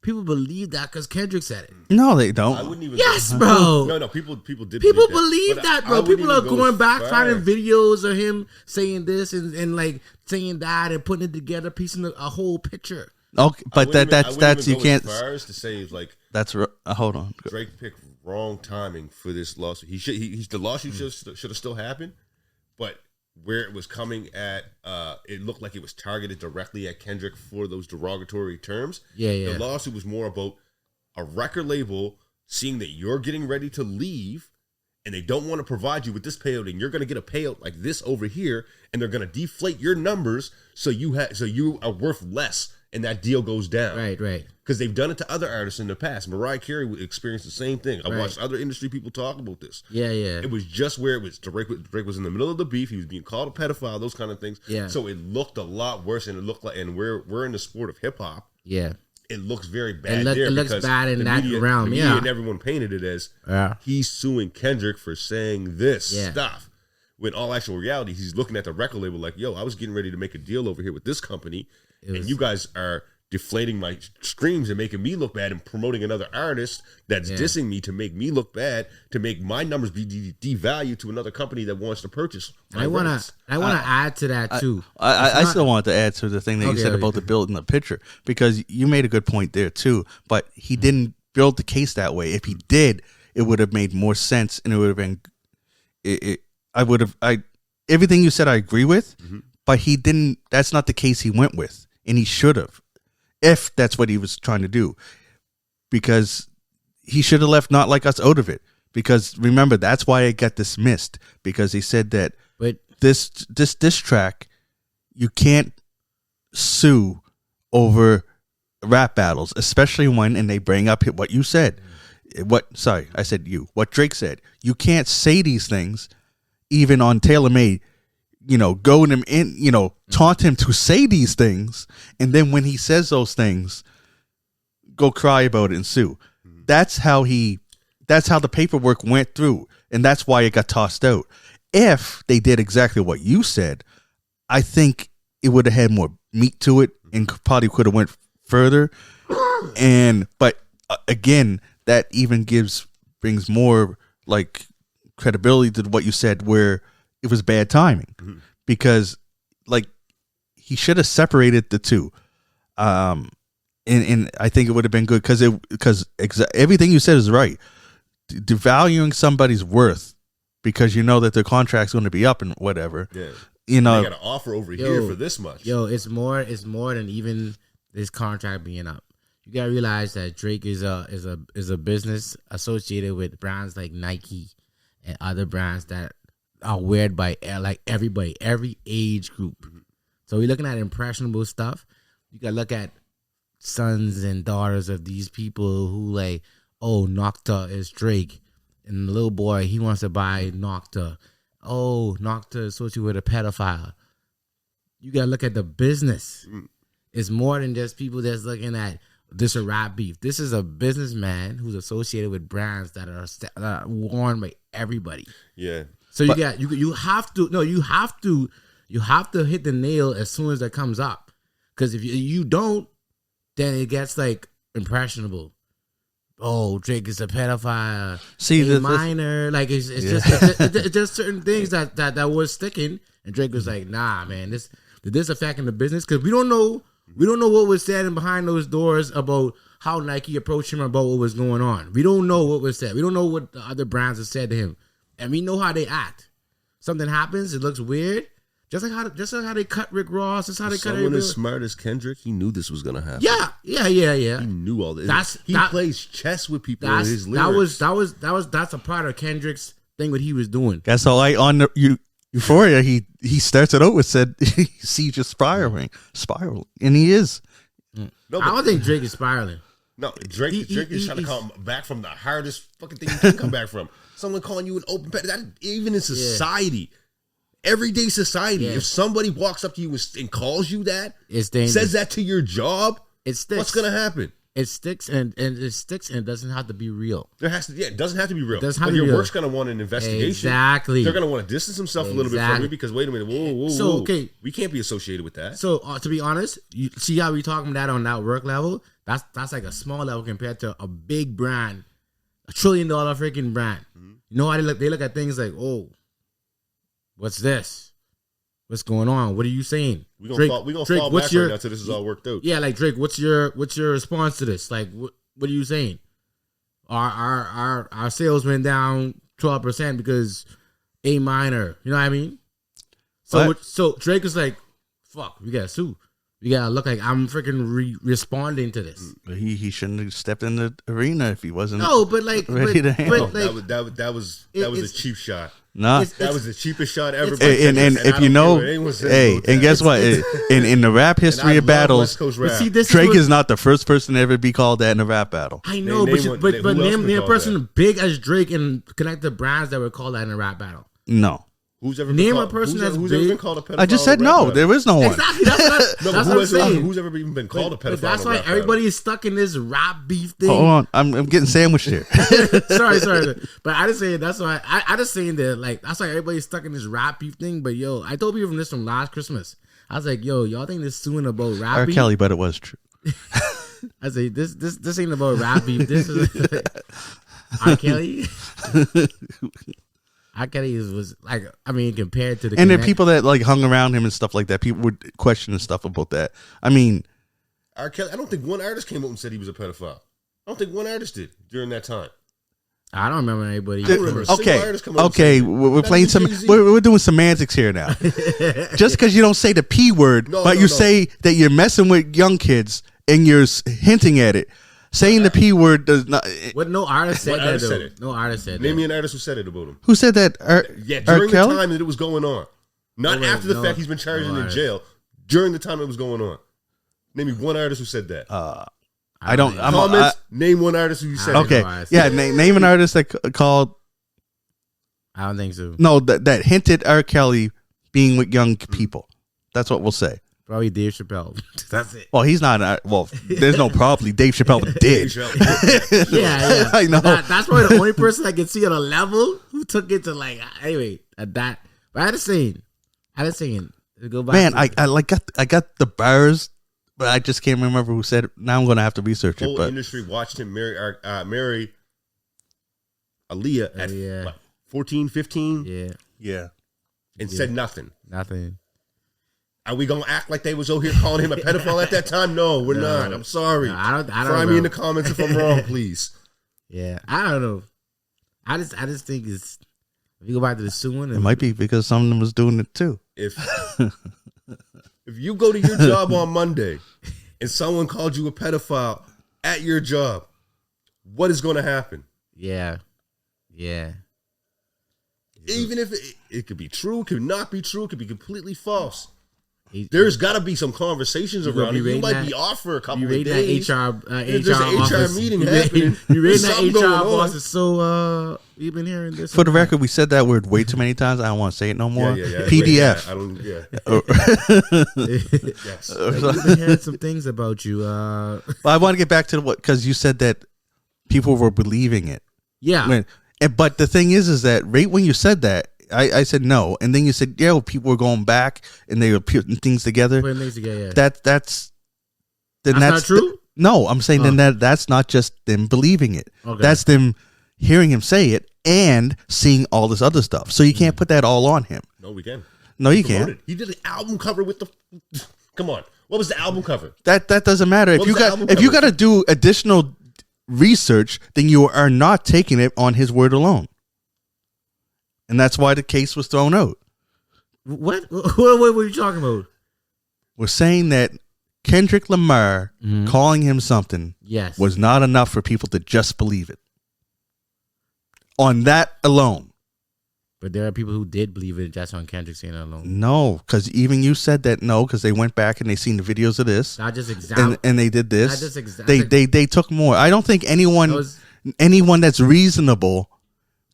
People believe that because Kendrick said it. No, they don't. I wouldn't even. Yes, bro. No. People did. People believe that, bro. People are going back finding videos of him saying this and like saying that and putting it together, piecing a whole picture. Okay, but that's you can't. As far as to say like that's hold on. Drake picked wrong timing for this lawsuit. The lawsuit should have still happened, but where it was coming at, it looked like it was targeted directly at Kendrick for those derogatory terms. Yeah. The lawsuit was more about a record label seeing that you're getting ready to leave and they don't want to provide you with this payout, and you're going to get a payout like this over here, and they're going to deflate your numbers so you are worth less, and that deal goes down. Right. Because they've done it to other artists in the past. Mariah Carey experienced the same thing. I watched other industry people talk about this. Yeah. It was just where it was. Drake was in the middle of the beef. He was being called a pedophile, those kind of things. Yeah. So it looked a lot worse, and it looked like, and we're in the sport of hip hop. Yeah. It looks very bad. It looks bad in that realm. The media and everyone painted it as he's suing Kendrick for saying this stuff. When all actual reality, he's looking at the record label like, yo, I was getting ready to make a deal over here with this company, and you guys are deflating my streams and making me look bad and promoting another artist that's dissing me to make me look bad, to make my numbers be devalued to another company that wants to purchase. I want to add to that too. I still want to add to the thing that you said about the building the picture, because you made a good point there too, but he didn't build the case that way. If he did, it would have made more sense, and it would have been everything you said I agree with, but he didn't. That's not the case he went with, and he should have, if that's what he was trying to do, because he should have left Not Like Us out of it. Because remember, that's why it got dismissed, because he said that this diss track, you can't sue over rap battles, especially when, and they bring up what you said. What Drake said. You can't say these things even on TaylorMade, goading him in, taunt him to say these things. And then when he says those things, go cry about it and sue. That's how the paperwork went through, and that's why it got tossed out. If they did exactly what you said, I think it would have had more meat to it and probably could have went further. But again, that even brings more like credibility to what you said, where it was bad timing, because like he should have separated the two. And I think it would have been good because everything you said is right. Devaluing somebody's worth because you know that their contract's going to be up and whatever. Yeah. You know, they got an offer over here for this much. It's more than even this contract being up. You gotta realize that Drake is a business associated with brands like Nike and other brands that are weird by like everybody, every age group. So we're looking at impressionable stuff. You gotta look at sons and daughters of these people who like, oh, Nocta is Drake, and the little boy, he wants to buy Nocta. Oh, Nocta is associated with a pedophile. You gotta look at the business. It's more than just people that's looking at this a rap beef. This is a businessman who's associated with brands that are worn by everybody. Yeah. So you have to hit the nail as soon as that comes up, because if you don't, then it gets like impressionable. Oh, Drake is a pedophile. See, a minor, like it's just certain things that was sticking, and Drake was like, nah, man, did this affecting the business? Because we don't know what was said behind those doors about how Nike approached him about what was going on. We don't know what was said. We don't know what the other brands have said to him, and we know how they act. Something happens, it looks weird. Just like how they cut Rick Ross. That's how they cut someone as smart as Kendrick. He knew this was gonna happen. Yeah. He knew all this. He plays chess with people. In his lyrics. That's a part of Kendrick's thing. What he was doing. That's all. On the Euphoria, he starts it out with said he sees you spiraling, and he is. No, I don't think Drake is spiraling. No, Drake is trying to come back from the hardest fucking thing you can come back from. Someone calling you an open pet. That even in society. Everyday society, if somebody walks up to you and calls you that, it's dangerous. Says that to your job, it sticks. What's gonna happen? It sticks, and it doesn't have to be real. It doesn't have to be real. But your work's gonna want an investigation. Exactly. They're gonna want to distance themselves a little bit from you because wait a minute, whoa. Okay, we can't be associated with that. So to be honest, you see how we talking that on that work level? That's like a small level compared to a big brand, $1 trillion freaking brand. Mm-hmm. You know how they look at things like, oh. What's this? What's going on? What are you saying? We're gonna fall back right now until this is all worked out. Yeah, like Drake, what's your response to this? Like, what are you saying? Our sales went down 12% because A minor. You know what I mean? So Drake is like, fuck, we gotta sue. We gotta look like I'm freaking responding to this. But he shouldn't have stepped in the arena if he wasn't. No, but like, ready to handle. That was a cheap shot. Nah, that was the cheapest shot ever. And if you know, and guess what? In the rap history of battles, Drake is not the first person to ever be called that in a rap battle. I know, but name a person big as Drake and connect the brands that were called that in a rap battle. No. Who's ever name a person that's who's big? ever been called a pedophile? I just said no. There is no one. Exactly. That's what I'm saying. Who's ever even been called a pedophile? That's why everybody is stuck in this rap beef thing. Hold on, I'm getting sandwiched here. sorry. But I just saying that's why I just saying that like that's why everybody's stuck in this rap beef thing. But yo, I told people from last Christmas. I was like, yo, y'all think this suing about rap beef? R. Kelly, but it was true. I say this ain't about rap beef. This is R. Kelly. R. Kelly was like, I mean, compared to the and there are people that like hung around him and stuff like that. People would question and stuff about that. I mean, R. Kelly. I don't think one artist came up and said he was a pedophile. I don't think one artist did during that time. I don't remember anybody. I don't remember a single artist come up okay, we're playing some. We're doing semantics here now. Just because you don't say the P word, but you say that you're messing with young kids and you're hinting at it. Saying the P word does not. What? No artist said that. Said it? No artist said that. Name me an artist who said it about him. Who said that? During the time that it was going on, not after the fact he's been charged in jail. During the time it was going on, name me one artist who said that. I don't. Name one artist who said okay. it. Okay, yeah. Name an artist that called. I don't think so. No, that hinted R. Kelly being with young people. That's what we'll say. Probably Dave Chappelle. That's it. Well, he's not. Well, there's no probably. Dave Chappelle did. Yeah. I know. That's probably the only person I can see on a level who took it to like anyway at that. But I had a saying. Go back. Man, I got the bars, but I just can't remember who said it. Now I'm gonna have to research it. Whole But industry watched him marry Aaliyah at what, 14, 15? Yeah. And said nothing. Nothing. Are we gonna act like they was over here calling him a pedophile at that time? No, we're not. I'm sorry. No, I don't Fry know. me in the comments if I'm wrong, please. Yeah, I don't know. I just think it's. If you go back to the suing, it might be because someone was doing it too. If you go to your job on Monday and someone called you a pedophile at your job, what is going to happen? Yeah. Even if it could be true, it could not be true, it could be completely false. There's got to be some conversations around it. You might be off for a couple of days. There's an HR meeting happening. You rating that HR boss is so. We've been hearing this. For the record, we said that word way too many times. I don't want to say it no more. Yeah. PDF. I don't. Yeah. Yes. We've been hearing some things about you. Well, I want to get back to what, because you said that people were believing it. Yeah. But the thing is that right when you said that, I said no, and then you said, yeah, people were going back and they were putting things together. Yeah. That's not true. No, I'm saying then that's not just them believing it. Okay. That's them hearing him say it and seeing all this other stuff. So you can't put that all on him. No, we can. No, you can't. He did an album cover with the. Come on, what was the album cover? That doesn't matter. If you got to do additional research, then you are not taking it on his word alone. And that's why the case was thrown out. What were you talking about? We're saying that Kendrick Lamar calling him something was not enough for people to just believe it. On that alone. But there are people who did believe it just on Kendrick saying it alone. No, because even you said that no, because they went back and they seen the videos of this. Not just exactly. And they did this. They took more. I don't think anyone that's reasonable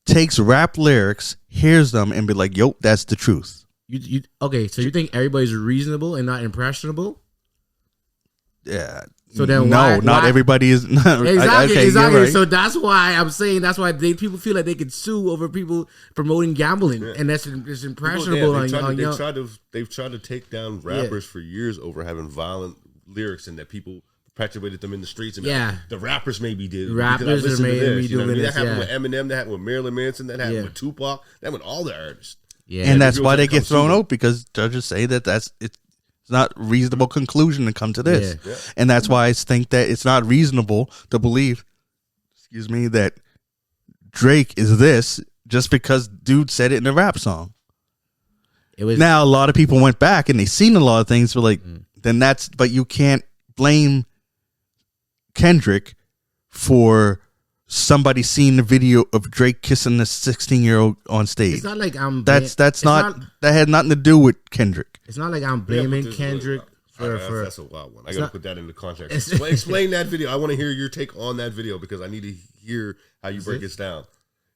takes rap lyrics, hears them, and be like, "Yo, that's the truth." Okay? So you think everybody's reasonable and not impressionable? Yeah. So then not everybody is. Exactly. Right. So that's why I'm saying people feel like they could sue over people promoting gambling, and that's it's impressionable. They've tried to take down rappers for years over having violent lyrics, and that people perpetuated them in the streets. And the rappers maybe did. Rappers maybe doing this. That happened with Eminem. That happened with Marilyn Manson. That happened with Tupac. That happened with all the artists. Yeah, and that's why they get thrown out, because judges say that it's not a reasonable conclusion to come to this. Yeah. And that's why I think that it's not reasonable to believe, that Drake is this just because dude said it in a rap song. Now, a lot of people went back and they seen a lot of things, but but you can't blame Kendrick for somebody seeing the video of Drake kissing the 16-year-old on stage. It's not like that had nothing to do with Kendrick. It's not like I'm blaming Kendrick for that's a wild one. I gotta put that into context. Explain that video. I want to hear your take on that video, because I need to hear how you break it down.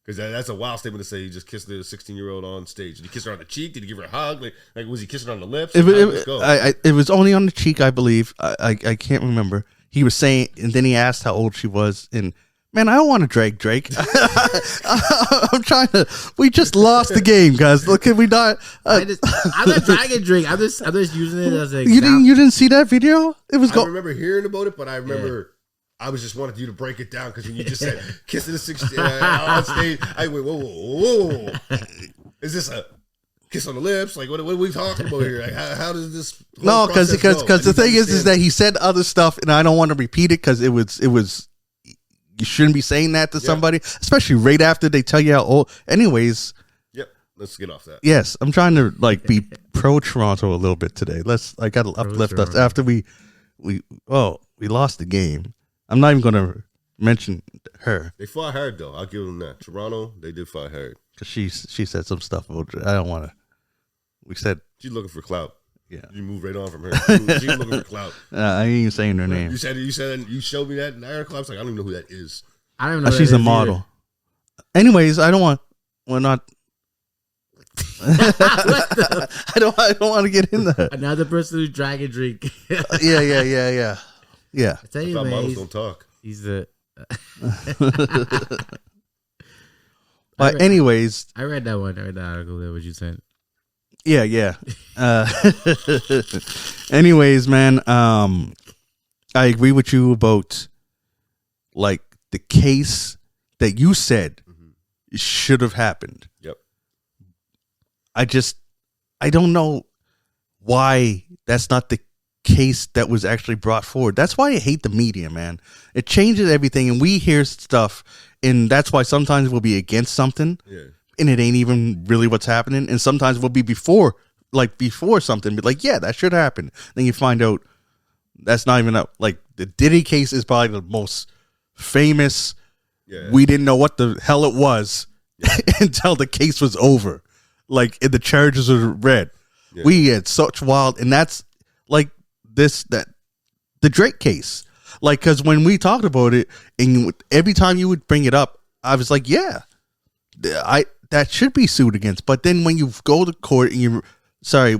Because that's a wild statement to say he just kissed the 16-year-old on stage. Did he kiss her on the cheek? Did he give her a hug? Like was he kissing her on the lips? It was only on the cheek, I believe. I can't remember. He was saying, and then he asked how old she was, and man, I don't want to drag Drake. I'm trying to. We just lost the game, guys. Look, can we not? I'm not dragging Drake. I'm just using it as a. You didn't see that video? It was. I remember hearing about it, but I remember I was just wanted you to break it down, because when you just said kissing the 16 on stage, I went whoa. Is this a kiss on the lips? Like what are we talking about here? Like how does this? No, because the thing is that he said other stuff, and I don't want to repeat it because it was. You shouldn't be saying that to somebody, especially right after they tell you how old. Anyways. Yep. Let's get off that. Yes. I'm trying to be pro Toronto a little bit today. I got to uplift us after we lost the game. I'm not even going to mention her. They fought hard though. I'll give them that. Toronto, they did fight hard. Cause she said some stuff about, I don't want to, we said. She's looking for clout. Yeah, you moved right on from her. She's looking for clout. I ain't even saying her name. You said you showed me that in the article. I was like, I don't even know who that is. I don't know. She's a model. Anyways, I don't want. We're not. I don't want to get in there. Another person who's dragging Drake. Yeah. I tell you, thought man, models don't talk. he's the. But anyways, I read that one. I read that article there. What you sent. yeah. Anyways, man, I agree with you about like the case that you said should have happened. Yep. I don't know why that's not the case that was actually brought forward. That's why I hate the media, man. It changes everything, and we hear stuff, and that's why sometimes we'll be against something, and it ain't even really what's happening, and sometimes we'll be before something, but like, yeah, that should happen. Then you find out that's not even like the Diddy case is probably the most famous. Yeah. We didn't know what the hell it was until the case was over. Like, and the charges were read. Yeah. We had such wild, and that's like the Drake case. Like, because when we talked about it, and every time you would bring it up, I was like, yeah, that should be sued against. But then when you go to court and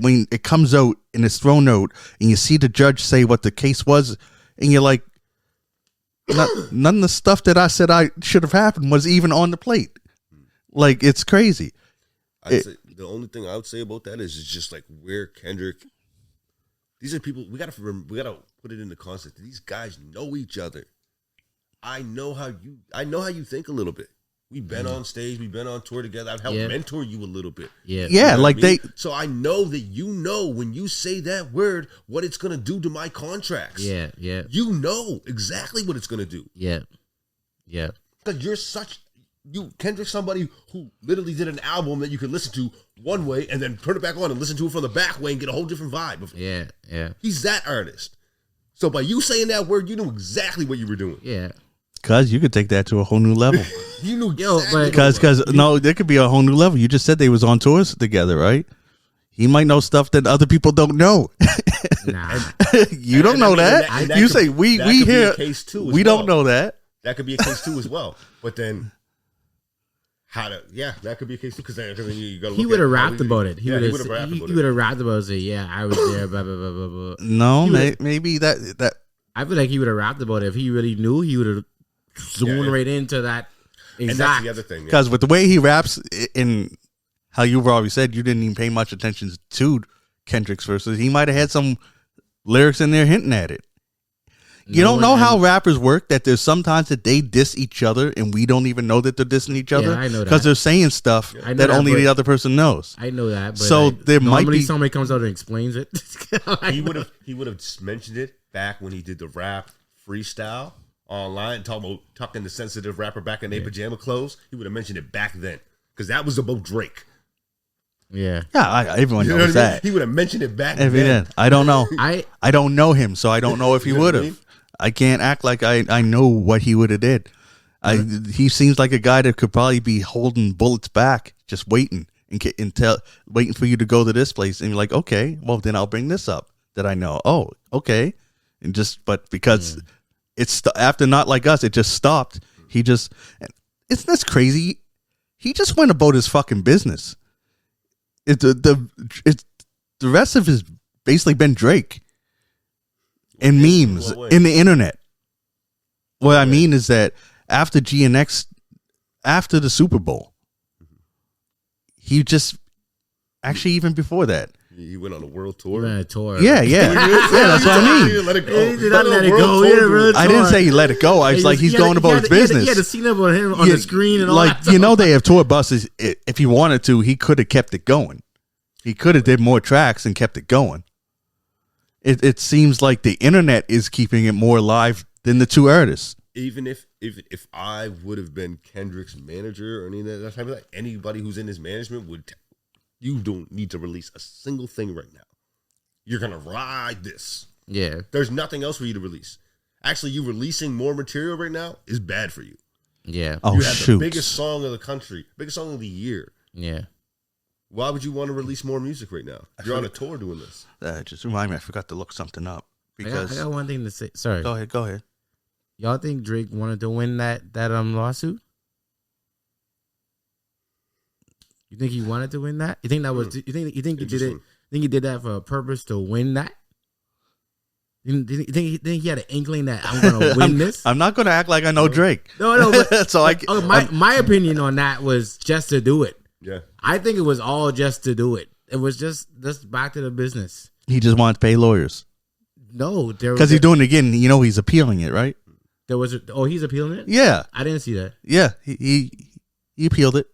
when it comes out and it's thrown out, and you see the judge say what the case was, and you're like, none of the stuff that I said I should have happened was even on the plate. Like, it's crazy. Say the only thing I would say about that is just like where Kendrick. These are people we gotta put it in the concept. These guys know each other. I know how you think a little bit. We've been on stage, we've been on tour together. I've helped mentor you a little bit. Yeah, you know like I mean? So I know that when you say that word, what it's gonna do to my contracts. Yeah. You know exactly what it's gonna do. Yeah. Because Kendrick's somebody who literally did an album that you could listen to one way and then turn it back on and listen to it from the back way and get a whole different vibe. Yeah. He's that artist. So by you saying that word, you knew exactly what you were doing. Yeah. Cause you could take that to a whole new level. You knew, because no, there could be a whole new level. You just said they was on tours together, right? He might know stuff that other people don't know. Nah, you don't know that. You say we hear. We don't know that. That could be a case too as well. But then. That could be a case too, because then you got to. He would have rapped about it. He would have rapped about it. Say, yeah, I was there. Blah blah blah blah blah. No, maybe that. I feel like he would have rapped about it if he really knew. He would have zoomed right into that. Exact. And that's the other thing. Because with the way he raps, in how you've already said, you didn't even pay much attention to Kendrick's verses. He might have had some lyrics in there hinting at it. You don't know how rappers work, that there's sometimes that they diss each other and we don't even know that they're dissing each other. Yeah, I know that. Because they're saying stuff that only the other person knows. I know that. But so there might be somebody comes out and explains it. He would have mentioned it back when he did the rap freestyle online, talking the sensitive rapper back in their pajama clothes. He would have mentioned it back then, because that was about Drake. Yeah. Everyone knows that. He would have mentioned it back then. I don't know. I don't know him, so I don't know if he would have. I can't act like I know what he would have did. He seems like a guy that could probably be holding bullets back, just waiting waiting for you to go to this place, and you're like, okay, well then I'll bring this up that I know. Oh, okay, but because it's after Not Like Us, it just stopped. That's crazy. He just went about his fucking business. The rest of his basically been Drake. And memes in the internet. What I mean is that after GNX, after the Super Bowl, he just actually even before that, he went on a world tour. That's what I mean. He let it go. He did not let it go. I didn't say he let it go. I was like, he's going about his business. He had a scene about him on the screen and all that. They have tour buses. If he wanted to, he could have kept it going. He could have did more tracks and kept it going. It seems like the internet is keeping it more alive than the two artists. Even if I would have been Kendrick's manager or any of that type of thing, anybody who's in his management you don't need to release a single thing right now. You're gonna ride this. Yeah. There's nothing else for you to release. Actually, you releasing more material right now is bad for you. Yeah. Oh, you have the biggest song of the country, biggest song of the year. Yeah. Why would you want to release more music right now? You're on a tour doing this. Just remind me, I forgot to look something up. Because I got one thing to say. Sorry. Go ahead. Y'all think Drake wanted to win that lawsuit? You think he wanted to win that? You think that was? You think he did it? Think he did that for a purpose to win that? You think he had an inkling that I'm gonna win this? I'm not gonna act like I know Drake. No. But, so my opinion on that was just to do it. Yeah, I think it was all just to do it. It was just back to the business. He just wanted to pay lawyers. No, because he's doing it again. You know, he's appealing it, right? He's appealing it. Yeah, I didn't see that. Yeah, he appealed it.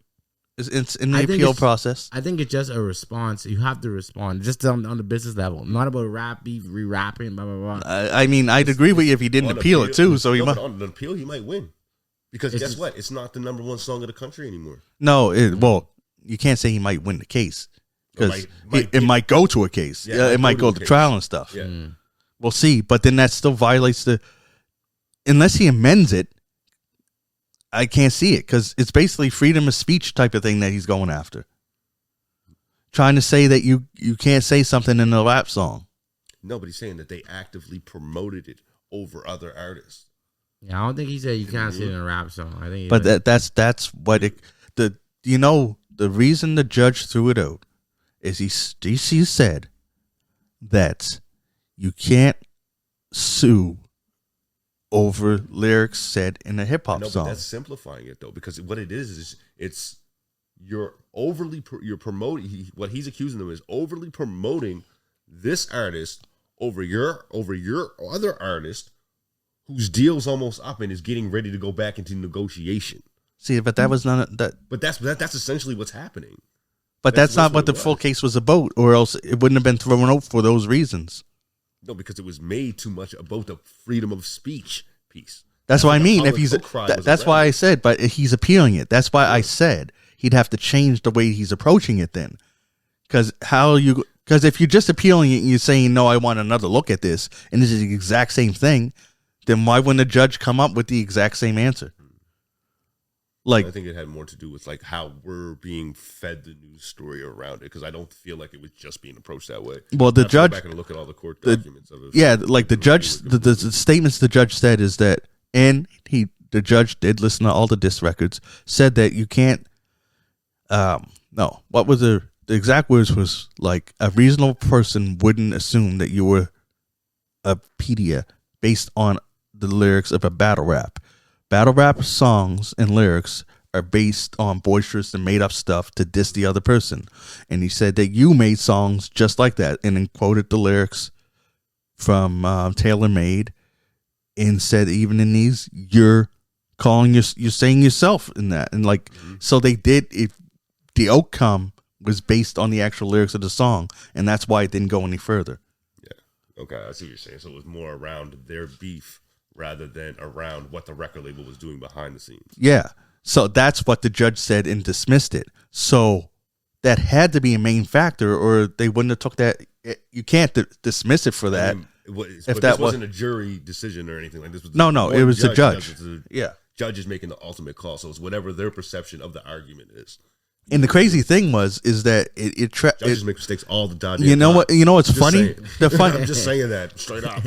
It's in the appeal process. I think it's just a response. You have to respond just on the business level, not about rap beef, re-rapping, blah blah blah. I mean, I'd agree with you if he didn't appeal it too. So he might on the appeal, he might win because guess what? It's not the #1 song of the country anymore. No, well, you can't say he might win the case because it might go to a case. Yeah, it might go to trial and stuff. Yeah. We'll see, but then that still violates unless he amends it. I can't see it because it's basically freedom of speech type of thing that he's going after. Trying to say that you can't say something in a rap song. No, but he's saying that they actively promoted it over other artists. Yeah, I don't think he said you can't say it in a rap song. I think, but that's what the reason the judge threw it out is he said that you can't sue over lyrics said in a hip hop song. But that's simplifying it though, because what it is it's you're promoting. What he's accusing them is overly promoting this artist over your other artist whose deal's almost up and is getting ready to go back into negotiation. See, but that was not that. But that's essentially what's happening. But that's not what the full case was about, or else it wouldn't have been thrown out for those reasons. No, because it was made too much about the freedom of speech piece. That's what I mean. If he's that's why I said, but if he's appealing it. That's why I said he'd have to change the way he's approaching it then. Because if you're just appealing it and you're saying, no, I want another look at this, and this is the exact same thing, then why wouldn't the judge come up with the exact same answer? Like, I think it had more to do with like how we're being fed the news story around it, because I don't feel like it was just being approached that way. Well, the judge go back and look at all the court documents of it. Yeah, like the judge, the statements the judge said is that, and the judge did listen to all the disc records, said that you can't. No, what was the exact words was like a reasonable person wouldn't assume that you were a pedia based on the lyrics of a battle rap. Battle rap songs and lyrics are based on boisterous and made up stuff to diss the other person. And he said that you made songs just like that, and then quoted the lyrics from Taylor Made and said, even in these, you're saying yourself in that. And like, so they did it. The outcome was based on the actual lyrics of the song, and that's why it didn't go any further. Yeah. Okay. I see what you're saying. So it was more around their beef rather than around what the record label was doing behind the scenes. Yeah. So that's what the judge said and dismissed it. So that had to be a main factor, or they wouldn't have took that. You can't dismiss it for that. If that wasn't a jury decision or anything like this. No, it was the judge. Judge is making the ultimate call. So it's whatever their perception of the argument is. And the crazy thing is that judges make mistakes all the time. You know what? You know what's funny? I'm just saying that straight up.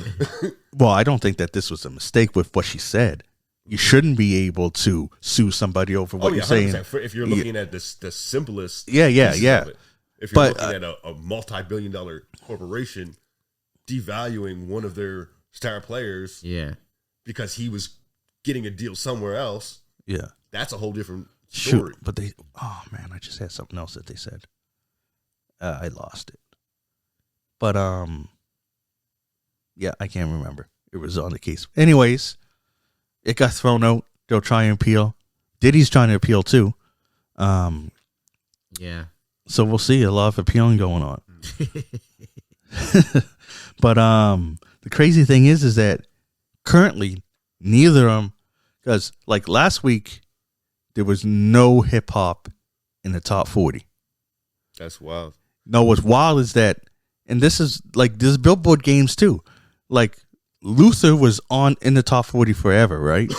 Well, I don't think that this was a mistake with what she said. You shouldn't be able to sue somebody over what you're saying. If you're looking at the simplest, yeah. If you're looking at a multi-billion-dollar corporation devaluing one of their star players, because he was getting a deal somewhere else, that's a whole different story. But I just had something else that they said. I lost it. But I can't remember. It was on the case. Anyways, it got thrown out. They'll try and appeal. Diddy's trying to appeal too. Yeah. So we'll see a lot of appealing going on. But the crazy thing is that currently neither of them, because like last week there was no hip hop in the top 40. That's wild. No, what's wild is that, and this is like there's Billboard games too. Like Luther was in the top 40 forever, right?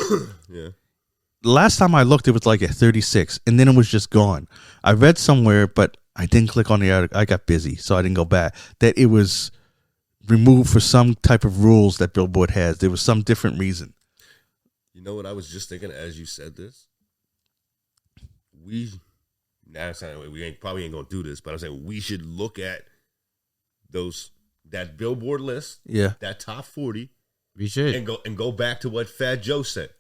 Yeah. The last time I looked, it was like at 36, and then it was just gone. I read somewhere, but I didn't click on the article. I got busy, so I didn't go back. That it was removed for some type of rules that Billboard has. There was some different reason. You know what I was just thinking as you said this? We now we probably ain't gonna do this, but I'm saying we should look at that Billboard list, that top 40. We should and go back to what Fat Joe said.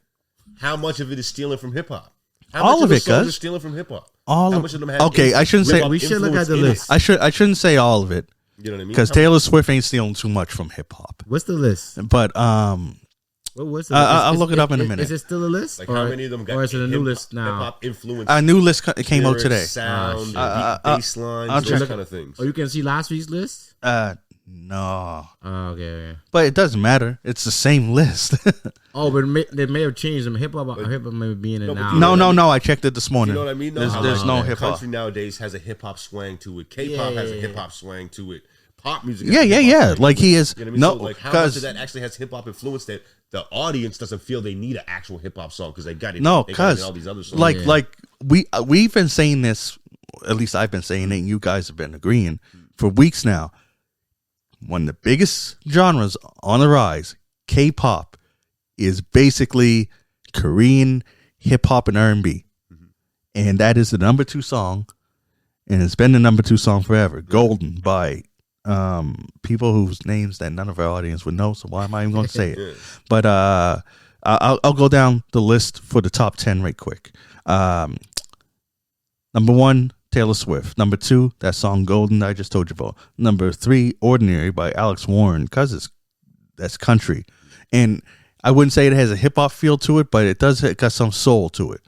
How much of it is stealing from hip hop? All of it, songs are stealing from hip hop. How much of them have I shouldn't say. We should look at the list. I shouldn't say all of it. You know what I mean? Because Taylor Swift ain't stealing too much from hip hop. What's the list? But what's I'll look it up in a minute. Is it still a list? Like how many of them got? Or is it a new list now? Hip hop influence. A new list came out today. Sound, bass lines, those kind of things. Oh, you can see last week's list. No. Oh, okay. But it doesn't matter. It's the same list. Oh, but they may have changed them. Hip hop may be in it now. No. I checked it this morning. You know what I mean? There's no hip hop. Country nowadays has a hip hop swang to it. K-pop has a hip hop swang to it. Pop music. Yeah. Like he is. You know what I mean? No, so like how much of that actually has hip hop influence that the audience doesn't feel they need an actual hip hop song because they got it. No, because all these other songs. Like we've been saying this. At least I've been saying it. And you guys have been agreeing for weeks now. One of the biggest genres on the rise, K-pop, is basically Korean hip hop and R&B, and that is the number 2 song, and it's been the number 2 song forever. Golden by people whose names that none of our audience would know. So why am I even going to say it? But I'll go down the list for the top 10 right quick. Number 1. Taylor Swift. Number 2, that song Golden that I just told you about. Number 3, Ordinary by Alex Warren, because that's country. And I wouldn't say it has a hip hop feel to it, but it got some soul to it.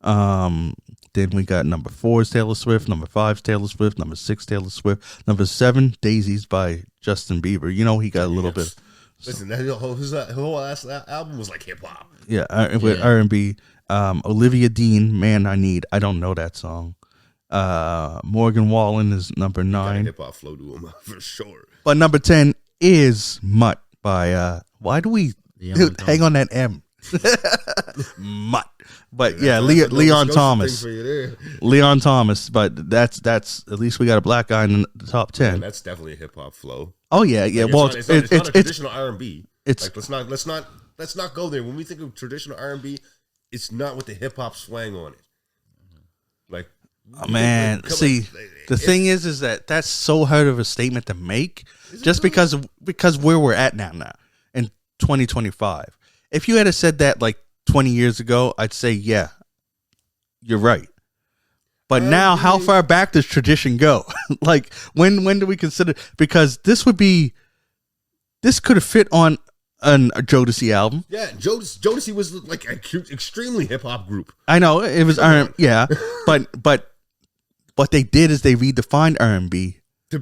Then we got number 4 is Taylor Swift, number 5 is Taylor Swift, number 6 Taylor Swift, number 7 Daisies by Justin Bieber. You know he got a little bit. Listen, that whole last album was like hip hop. Yeah, with R&B. Olivia Dean, Man I Need. I don't know that song. Morgan Wallen is number 9. Hip hop flow to him for sure. But number 10 is Mutt by why do we hang on that M? Mutt. But yeah, Leon Thomas. Leon Thomas, but that's at least we got a black guy in the top 10. Man, that's definitely a hip hop flow. Oh yeah. Like, well, it's not a traditional R&B. It's like let's not go there. When we think of traditional R&B, it's not with the hip hop swang on it. Like, oh, man, see, the thing is that that's so hard of a statement to make, just because where we're at now in 2025. If you had said that like 20 years ago, I'd say yeah, you're right. But now, how far back does tradition go? Like, when do we consider? Because this could have fit on a Jodeci album. Yeah, Jodeci was like an extremely hip hop group. I know it was yeah, but what they did is they redefined R&B to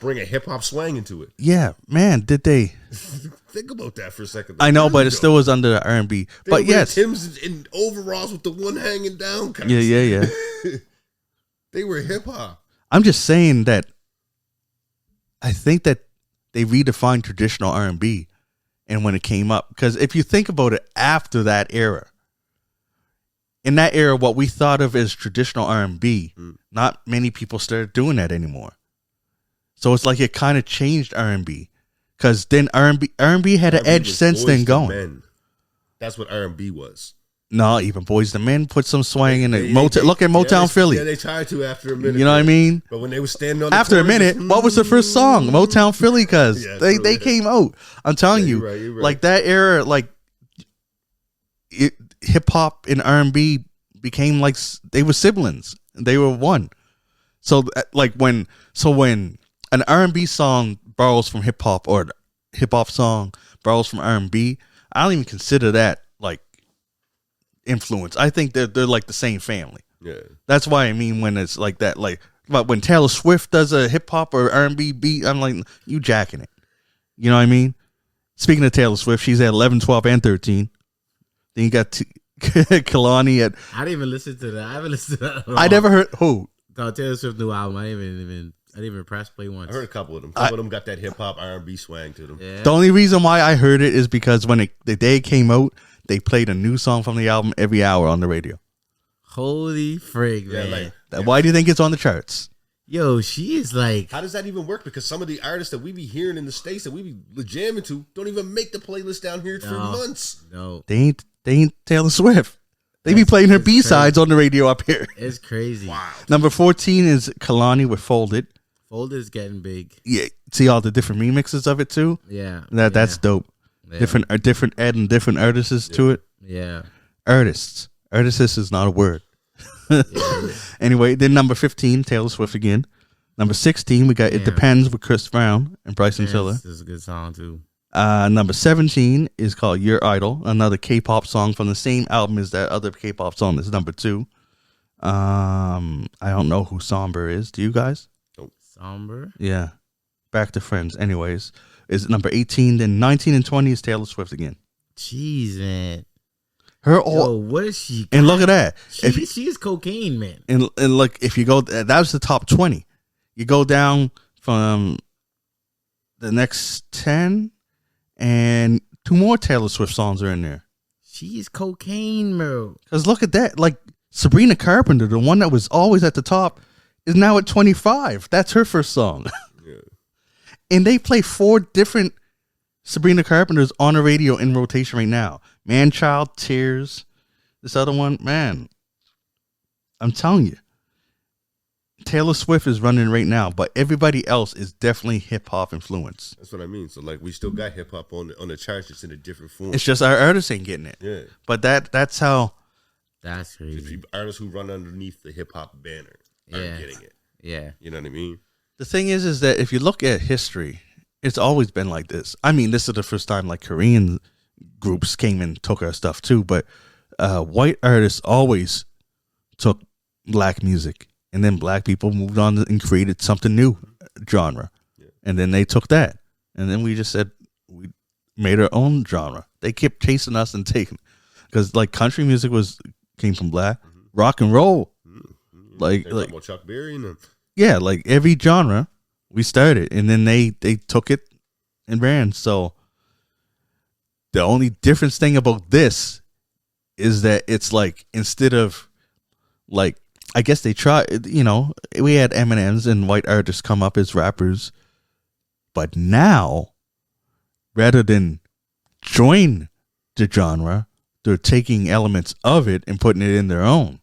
bring a hip hop swang into it. Yeah, man, did they? Think about that for a second. I know, but it still was under the R&B. But yes, Tim's in overalls with the one hanging down. Yeah. They were hip hop. I'm just saying that I think that they redefined traditional R&B, and when it came up, because if you think about it, after that era. In that era, what we thought of as traditional R&B, not many people started doing that anymore. So it's like it kind of changed R&B, because then R&B had an edge since then going. Men. That's what R&B was. No, even Boys the Men put some swang in it. Look at Motown Philly. Yeah, they tried to after a minute. You know what I mean? But when they were standing on after a minute, what was the first song? Motown Philly, because they came out. I'm telling you, you're right. Like that era, like hip hop and R&B became like they were siblings. They were one. So like when an R&B song borrows from hip hop, or a hip hop song borrows from R&B, I don't even consider that like influence. I think they're like the same family. Yeah, that's why I mean when it's like that. Like, but when Taylor Swift does a hip hop or R&B beat, I'm like, you jacking it. You know what I mean? Speaking of Taylor Swift, she's at 11, 12, and 13. Then you got Kalani at. I didn't even listen to that. I haven't listened to that at all. I never heard who. The Taylor Swift new album. I didn't even press play once. I heard a couple of them. Some of them got that hip hop R&B swang to them. Yeah. The only reason why I heard it is because when the day it came out, they played a new song from the album every hour on the radio. Holy frig, man! Why do you think it's on the charts? Yo, she is like. How does that even work? Because some of the artists that we be hearing in the States that we be jamming to don't even make the playlist down here for months. No, they ain't Taylor Swift. They be playing her B-sides on the radio up here. It's crazy. Wow. Number 14 is Kalani with Folded. Folded's getting big. Yeah, see all the different remixes of it too. Yeah, That's dope. Yeah. Different adding different artists to it. Yeah. Artists is not a word. Anyway, then number 15, Taylor Swift again. Number 16, we got It Depends with Chris Brown and Bryson Tiller. This is a good song too. Number 17 is called Your Idol, another K-pop song from the same album as that other K-pop song that's number 2. I don't know who Somber is. Do you guys? Somber? Yeah. Back to Friends. Anyways, is number 18. Then 19 and 20 is Taylor Swift again. Jeez, man. Her all. Yo, what is she? And look at that. She's cocaine, man. And look, if you go, that was the top 20. You go down from the next 10, and 2 more Taylor Swift songs are in there. She's cocaine, bro. Because look at that. Like, Sabrina Carpenter, the one that was always at the top, is now at 25. That's her first song. Yeah. And they play 4 different Sabrina Carpenters on the radio in rotation right now. Man Child, Tears. This other one, man. I'm telling you. Taylor Swift is running right now, but everybody else is definitely hip-hop influence. That's what I mean. So, like, we still got hip-hop on the charts, just in a different form. It's just our artists ain't getting it. Yeah. But that's how... That's crazy. Artists who run underneath the hip-hop banner aren't getting it. Yeah. You know what I mean? The thing is that if you look at history, it's always been like this. I mean, this is the first time like Korean groups came and took our stuff too, but white artists always took black music, and then black people moved on and created something new genre. Yeah. And then they took that, and then we just said we made our own genre. They kept chasing us and taking, because like country music came from black, rock and roll, like Chuck Berry and them. Yeah, like every genre we started, and then they took it and ran. So the only difference thing about this is that it's like, instead of like, I guess they tried, we had Eminems and white artists come up as rappers, but now rather than join the genre, they're taking elements of it and putting it in their own.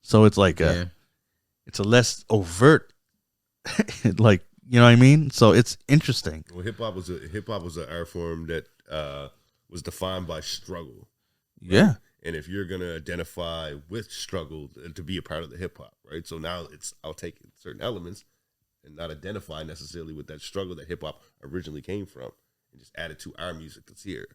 So it's like it's a less overt, like, you know what I mean? So it's interesting. Well, hip hop was an art form that was defined by struggle. Right? Yeah. And if you're gonna identify with struggle to be a part of the hip hop, right? So now I'll take certain elements and not identify necessarily with that struggle that hip hop originally came from, and just add it to our music that's here.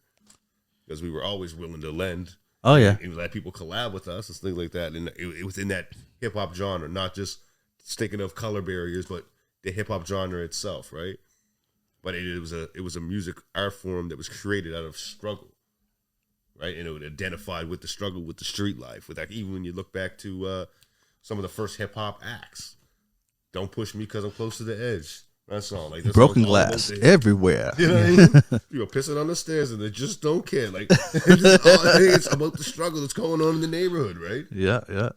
Because we were always willing to lend. Oh yeah. And let people collab with us and things like that. And it was in that hip hop genre, not just sticking of color barriers, but the hip hop genre itself, right? But it was a music art form that was created out of struggle, right? And it would identify with the struggle, with the street life, with that. Even when you look back to some of the first hip hop acts, "Don't Push Me Because I'm Close to the Edge." That song, like, broken glass everywhere. You know what I mean? People pissing on the stairs and they just don't care. Like, it's about the struggle that's going on in the neighborhood, right? Yeah.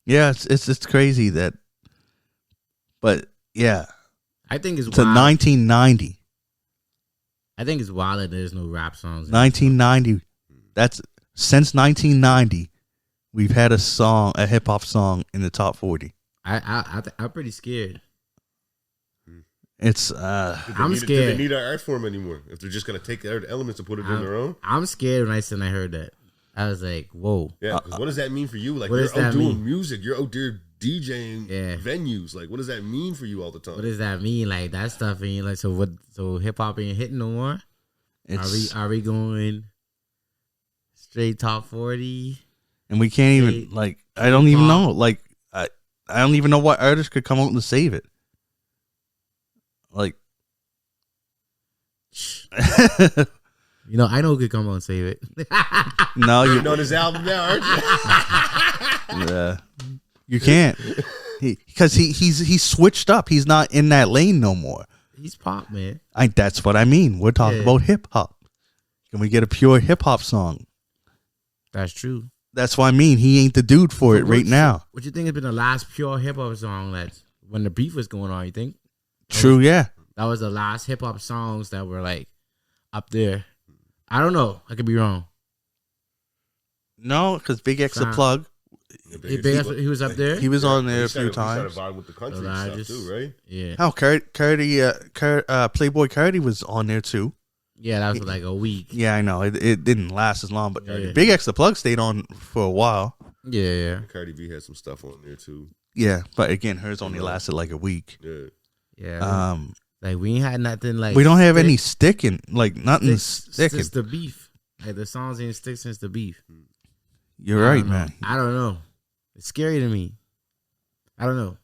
Yeah, it's crazy that, but yeah. I think it's to 1990. I think it's wild that there's no rap songs. 1990. That's since 1990, we've had a hip hop song in the top 40. I'm pretty scared. It's I'm scared. Do they need our art form anymore? If they're just gonna take the elements and put it in their own? I'm scared when I heard that. I was like, whoa. Yeah, what does that mean for you? Like, you're out doing music, you're out there DJing venues. Like, what does that mean for you all the time? What does that mean? Like, that stuff ain't like, so hip hop ain't hitting no more? Are we going straight top 40? And we can't even, like, I don't even know. Like, I don't even know what artist could come out and save it. Like, I know who could come on and save it. No, you know this album now, aren't you? Yeah, you can't, because he's switched up. He's not in that lane no more. He's pop, man. That's what I mean. We're talking about hip hop. Can we get a pure hip hop song? That's true. That's what I mean. He ain't the dude for it right now. What you think has been the last pure hip hop song that's when the beef was going on? You think? True, yeah. That was the last hip hop songs that were like up there. I don't know. I could be wrong. No, because Big X the Plug. He was up there. He was on there a few He times. started vibing with the country and stuff too, right? Yeah. How Playboy Cardi was on there too. Yeah, that was like a week. Yeah, I know. It didn't last as long, but Yeah. Big X the Plug stayed on for a while. Yeah. Cardi B had some stuff on there too. Yeah, but again, hers only lasted like a week. Yeah. Like we ain't had nothing like. We don't have any sticking, like nothing sticking. Since the beef. Like the songs ain't stick since the beef. You're right, man. I don't know. It's scary to me. I don't know.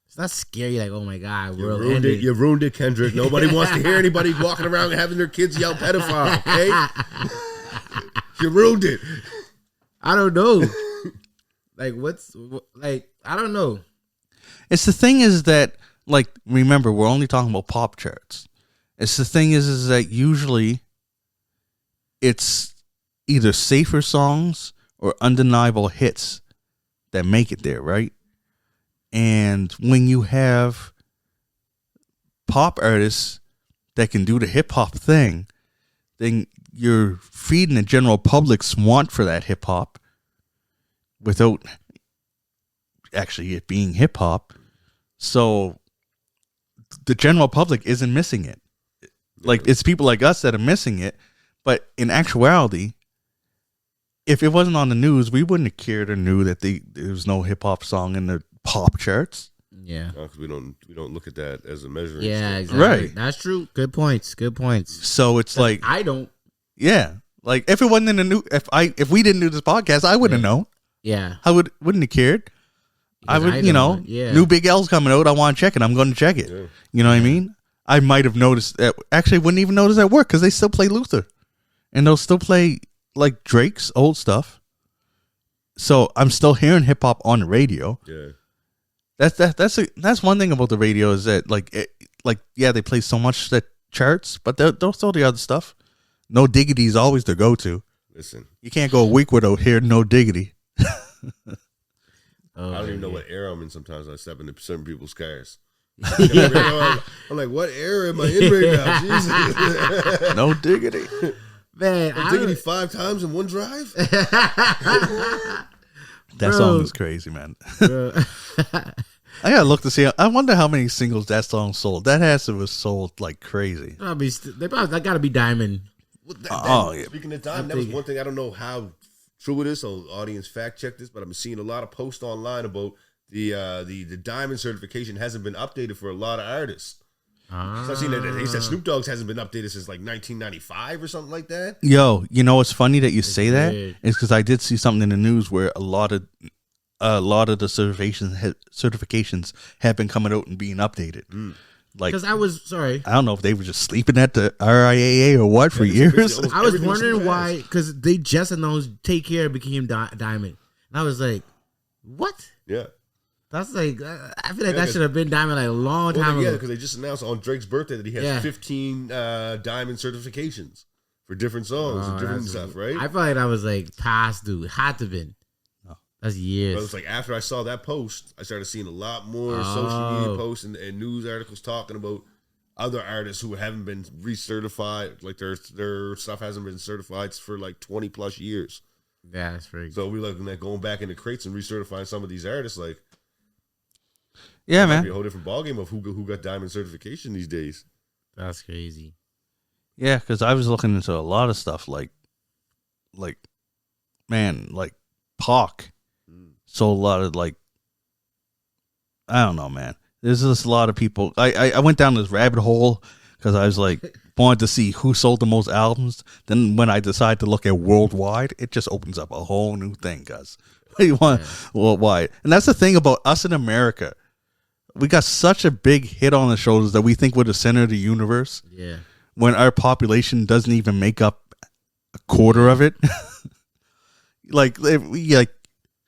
It's not scary like, oh my God, world ended. You ruined it, Kendrick. Nobody wants to hear anybody walking around and having their kids yell pedophile, okay? You ruined it. I don't know. I don't know. It's the thing is that, like, remember, we're only talking about pop charts. It's the thing is that usually it's either safer songs or undeniable hits that make it there, right? And when you have pop artists that can do the hip hop thing, then you're feeding the general public's want for that hip hop without actually it being hip hop. So the general public isn't missing it. Like, it's people like us that are missing it. But in actuality, if it wasn't on the news, we wouldn't have cared or knew that there was no hip hop song in the pop charts. Yeah, because we don't look at that as a measuring. Yeah, stick. exactly. Right. That's true. Good points. So it's like, I don't. yeah, like if it wasn't in the news, if we didn't do this podcast, I wouldn't have known. Yeah, I wouldn't have cared. I would, new Big L's coming out. I want to check it. I'm going to check it. Yeah. You know what I mean? I might have noticed. Actually, wouldn't even notice at work because they still play Luther, and they'll still play like Drake's old stuff. So I'm still hearing hip hop on the radio. Yeah, that's one thing about the radio is that they play so much that charts, but they'll throw the other stuff. No Diggity is always the go to. listen, You can't go a week without hearing No Diggity. I don't even know what era I'm in. Sometimes I step into certain people's cars. I'm like, what era am I in right now? Jesus. No Diggity. Man, Diggity 5 times in one drive? That song is crazy, man. I gotta look to see. I wonder how many singles that song sold. That has to have sold like crazy. That gotta be Diamond. Yeah. Speaking of time, that was one thing. I don't know how true it is, so audience fact check this, but I'm seeing a lot of posts online about the Diamond certification hasn't been updated for a lot of artists. So I've seen that they said Snoop Dogg's hasn't been updated since like 1995 or something like that. Yo, you know what's funny that you say that? It's because I did see something in the news where a lot of the certifications have been coming out and being updated. Like, because I don't know if they were just sleeping at the RIAA or what for years. I was wondering why, because they just announced Take Care became Diamond, and I was like, what? Yeah. That's like, I feel like that should have been Diamond like a long time ago. Yeah, because they just announced on Drake's birthday that he has 15 Diamond certifications for different songs and different stuff, right? I feel like that was like past due. It had to have been. That's years. But it's like after I saw that post, I started seeing a lot more social media posts and news articles talking about other artists who haven't been recertified, like their stuff hasn't been certified for like 20 plus years. Yeah, that's very. So we're looking at going back into crates and recertifying some of these artists, like. Yeah, man. Be a whole different ballgame of who got Diamond certification these days. That's crazy. Yeah, because I was looking into a lot of stuff like Pac. So a lot of I don't know, man. There's just a lot of people. I went down this rabbit hole because I was like wanted to see who sold the most albums. Then when I decided to look at worldwide, it just opens up a whole new thing, guys. You want worldwide, and that's the thing about us in America. We got such a big hit on the shoulders that we think we're the center of the universe. Yeah. When our population doesn't even make up a quarter of it. like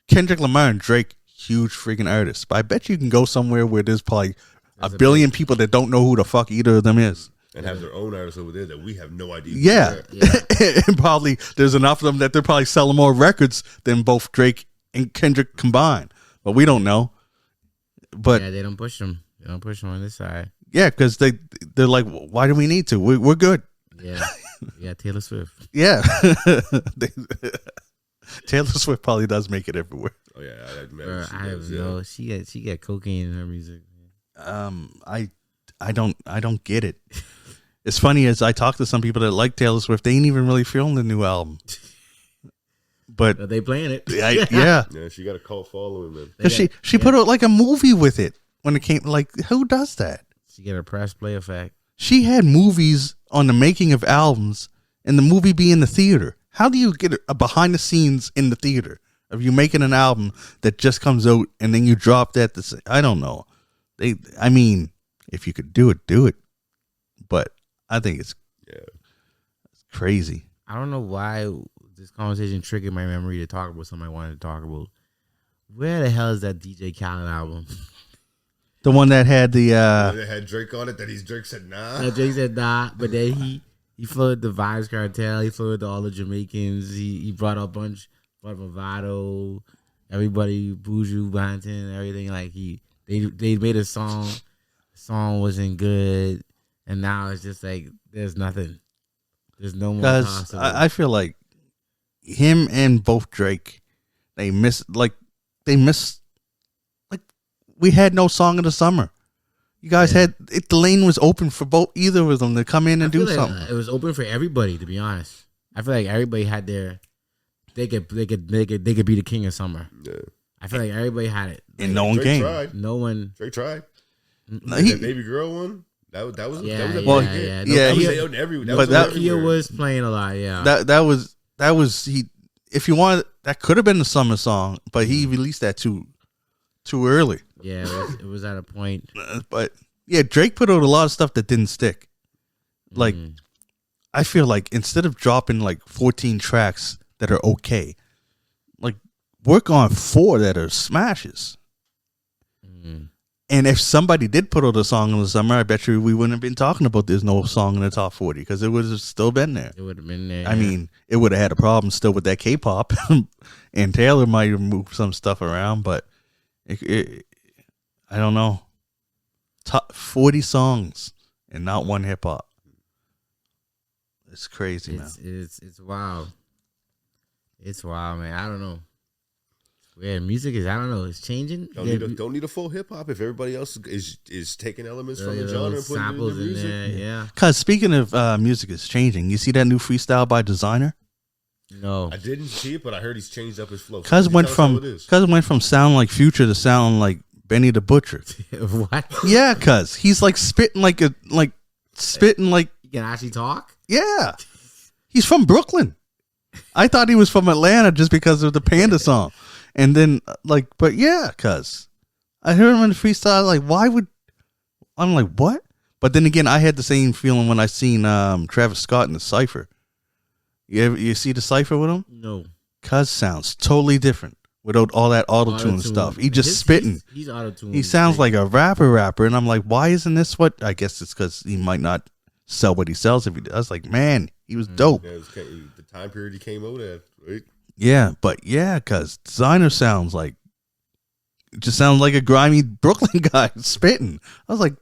Kendrick Lamar and Drake, huge freaking artists. But I bet you can go somewhere where there's probably a billion people that don't know who the fuck either of them is. And have their own artists over there that we have no idea. Yeah. And probably there's enough of them that they're probably selling more records than both Drake and Kendrick combined. But we don't know. But yeah, they don't push them. They don't push them on this side. Yeah, because they're like, why do we need to? We're good. Yeah. Yeah, Taylor Swift. Yeah. Taylor Swift probably does make it everywhere. Oh yeah, I have no. She got cocaine in her music. I don't get it. It's funny as I talk to some people that like Taylor Swift, they ain't even really feeling the new album. But they playing it. Yeah. Yeah, she got a cult following, man. Because she put out like a movie with it when it came. Like, who does that? She get a press play effect. She had movies on the making of albums, and the movie be in the theater. How do you get a behind the scenes in the theater of you making an album that just comes out and then you drop that? I don't know. I mean, if you could do it, do it. But I think it's crazy. I don't know why this conversation triggered my memory to talk about something I wanted to talk about. Where the hell is that DJ Khaled album? The one that had the that had Drake on it. Drake said nah. Drake said nah, but then he floated the Vibes Cartel. He floated all the Jamaicans. He brought a bunch, brought Movado, everybody, Buju, Banton, everything. Like they made a song. The song wasn't good, and now it's just like there's nothing. There's no more. Because I feel like him and both Drake, they missed. We had no song of the summer. You guys had it. The lane was open for either of them to come in and do something. It was open for everybody, to be honest. I feel like everybody had they could be the king of summer. Yeah. I feel like everybody had it, and no one Drake came. Tried. No one. Drake tried. No, that Baby Girl one. That was a Nokia was playing a lot. Yeah, that was he. If you wanted, that could have been the summer song, but he released that too early. Yeah, it was at a point. But yeah, Drake put out a lot of stuff that didn't stick. Like, I feel like instead of dropping like 14 tracks that are okay, like work on 4 that are smashes. And if somebody did put out a song in the summer, I bet you we wouldn't have been talking about there's no song in the top 40 because it would have still been there. It would have been there. I mean, it would have had a problem still with that K-pop, and Taylor might have moved some stuff around, but I don't know. Top 40 songs and not one hip hop. It's crazy, man. It's wild. It's wild, man. I don't know. Yeah, music is, I don't know, it's changing. Don't need a full hip hop if everybody else is taking elements from the genre and putting it in the music. There, yeah. Because speaking of music is changing, you see that new freestyle by Desiigner? No, I didn't see it, but I heard he's changed up his flow. Cuz went from sound like Future to sound like Benny the Butcher. What? Yeah, cuz he's like spitting like you can actually talk? Yeah. He's from Brooklyn. I thought he was from Atlanta just because of the Panda song. And then but yeah, cuz I heard him in the freestyle, I'm like, what? But then again, I had the same feeling when I seen Travis Scott in the Cypher. You see the Cypher with him? No. Cuz sounds totally different without all that auto-tune stuff. He just spitting. He's auto-tuned. He sounds like a rapper. And I'm like, why isn't this what? I guess it's because he might not sell what he sells if he does. I was like, man, he was dope. Yeah, the time period he came out at, right? Yeah, but yeah, because Desiigner sounds like, it just sounds like a grimy Brooklyn guy spitting. I was like,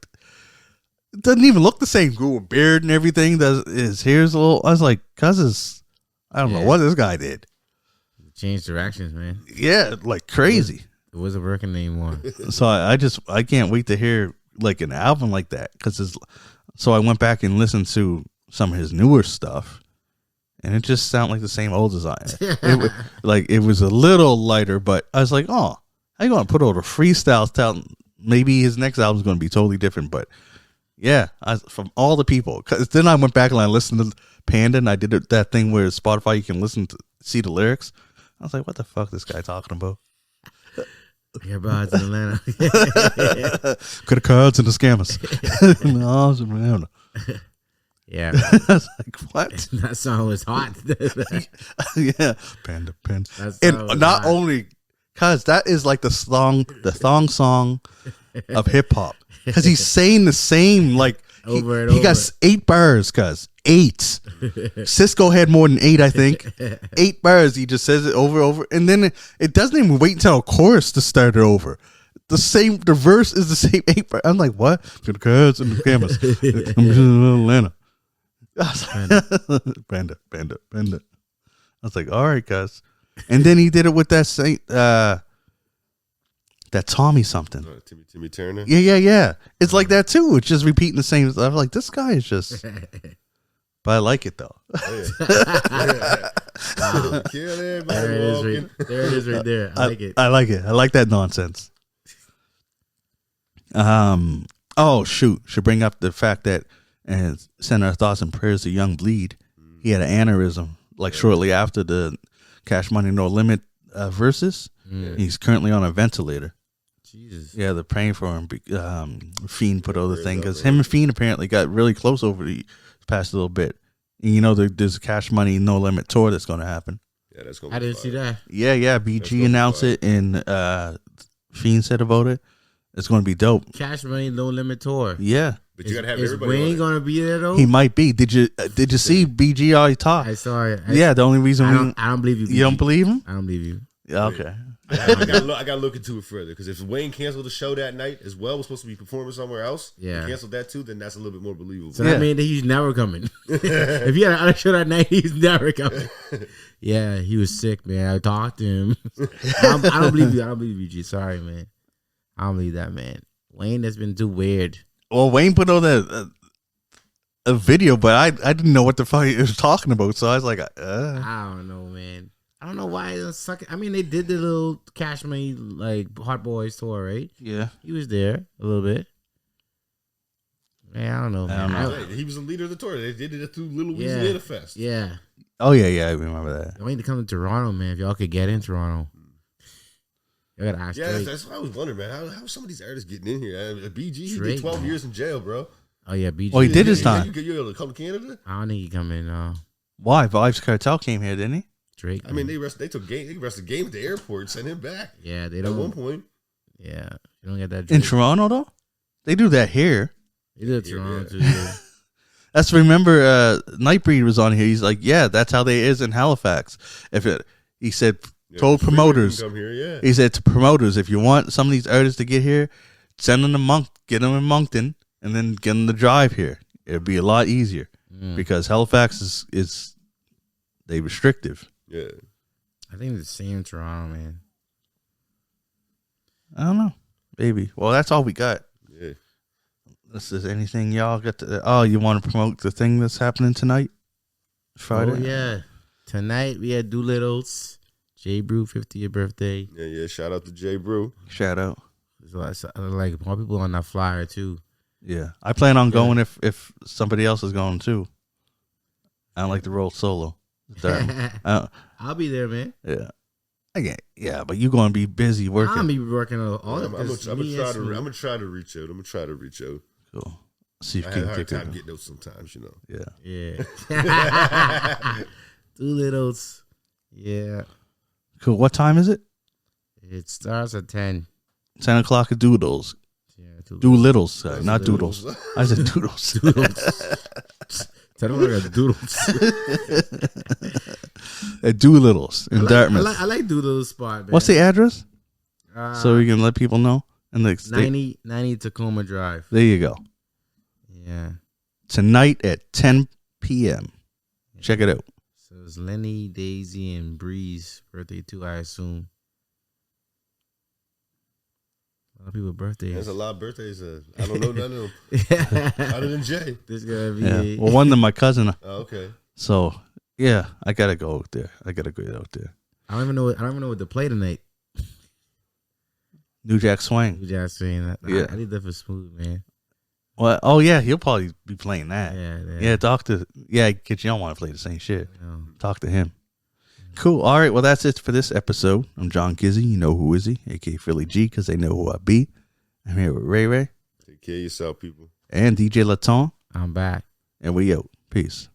it doesn't even look the same. Grew a beard and everything. His hair's a little. I was like, I don't know what this guy did. Changed directions, man. Yeah, like crazy. It wasn't working anymore. So I can't wait to hear like an album like that so I went back and listened to some of his newer stuff, and it just sounded like the same old Desiigner. It was a little lighter, but I was like, oh, how you gonna put out a freestyle style? Maybe his next album is gonna be totally different, but yeah, from all the people. Because then I went back and I listened to Panda, and I did that thing where Spotify you can see the lyrics. I was like, what the fuck is this guy talking about? Everybody's in Atlanta. Credit cards and the scammers. Atlanta. Yeah. I was like, what? That song was hot. Yeah. Panda. And not only, because that is like the thong song of hip hop. Because he's saying the same, like, over and he over. got 8 bars, cuz 8. Cisco had more than 8, I think. 8 bars. He just says it over, and then it doesn't even wait until a chorus to start it over. The verse is the same 8 bars. I'm like, what? To the cards and the cameras. I'm just in Atlanta. Panda. I was like, all right, guys. And then he did it with that that Tommy something. Timmy Turner. Yeah. It's like that too. It's just repeating the same stuff. Like, this guy is just. But I like it though. Oh, yeah. There it is right there. I like it. I like it. I like that nonsense. Oh shoot! Should bring up the fact that and send our thoughts and prayers to Young Bleed. He had an aneurysm like shortly after the Cash Money No Limit versus. He's currently on a ventilator. Jesus. Yeah, they're praying for him. Fiend put out the thing because him and Fiend apparently got really close over the past little bit. And you know, there's a Cash Money No Limit tour that's going to happen. Yeah, that's going. I didn't see that. Yeah. BG announced it, and Fiend said about it. It's going to be dope. Cash Money No Limit tour. Yeah, but you got to have is everybody. Wayne going to be there though? he might be. Did you see BG already talk? I saw it. Yeah, the only reason I don't believe you. You don't believe him? I don't believe you. Yeah, okay. I got to look into it further because if Wayne canceled the show that night as well, was supposed to be performing somewhere else. Yeah, canceled that too. Then that's a little bit more believable. So that means that he's never coming. If he had another show that night, he's never coming. Yeah, he was sick, man. I talked to him. I don't believe you. I don't believe you, G. Sorry, man. I don't believe that, man. Wayne has been too weird. Well, Wayne put out a video, but I didn't know what the fuck he was talking about, so I was like, I don't know, man. I don't know why it doesn't suck. I mean, they did the little Cash Money like Hot Boys tour, right? Yeah, he was there a little bit. Man, I don't know, man. He was the leader of the tour. They did it through Little Louisiana Fest. Yeah. Oh yeah, I remember that. I need to come to Toronto, man. If y'all could get in Toronto. Y'all gotta ask. Yeah, that's what I was wondering, man. How some of these artists getting in here? BG, he Drake, did 12 man. years in jail, bro. Oh yeah, BG. Oh, he did his time. You able to come to Canada? I don't think he come in. Why? Vibes Cartel came here, didn't he? Drake. I mean, they arrested Game at the airport and sent him back. Yeah, they at don't. one point. Yeah, you don't get that. In Drake. Toronto though, they do that here. They did Toronto too. That's remember Nightbreed was on here. He's like, yeah, that's how they is in Halifax. He said, told promoters. Come here, yeah. He said to promoters, if you want some of these artists to get here, send them to get them in Moncton, and then get them to drive here. It'd be a lot easier because Halifax is they restrictive. Yeah, I think it's the same in Toronto, man. I don't know, baby. Well, that's all we got. Yeah. This is anything y'all got to? Oh, you want to promote the thing that's happening tonight, Friday? Oh yeah, tonight we had Doolittle's J Brew 50th birthday. Yeah. Shout out to J Brew. Shout out. There's like more people on that flyer too. Yeah, I plan on going if somebody else is going too. I don't like to roll solo. I'll be there, man. Yeah, yeah, but you gonna be busy working. I'll be working on all I'm gonna try to reach out. Cool. See if I you have a can hard kick time it. getting those sometimes, you know. Yeah. Doolittle's. Yeah. Cool. What time is it? It starts at 10. 10 o'clock at Doodles. Yeah, Doolittles, not Doodles. I said Doodles. Tell them I got Doodles. At Doolittles in Dartmouth. I like Doolittle's spot, man. What's the address? So we can let people know. And 90 Tacoma Drive. There you go. Yeah. Tonight at 10 p.m. Check it out. So it's Lenny, Daisy, and Bree's birthday too, I assume. A lot of people's birthdays. There's a lot of birthdays. I don't know none of them. Other than Jay. This gonna be Well, one of my cousin. Oh, okay. So yeah, I gotta go out there. I gotta go out there. I don't even know what to play tonight. New Jack Swing. You just saying that. Yeah. I need that for Smooth, man. Well, oh yeah, he'll probably be playing that. Yeah. Talk to because you don't want to play the same shit. No. Talk to him. Cool. All right. Well, that's it for this episode. I'm John Gizzy. You know who is he? aka Philly G, because they know who I be. I'm here with Ray Ray Take care of yourself, people. and DJ Laton, I'm back. and we out. Peace.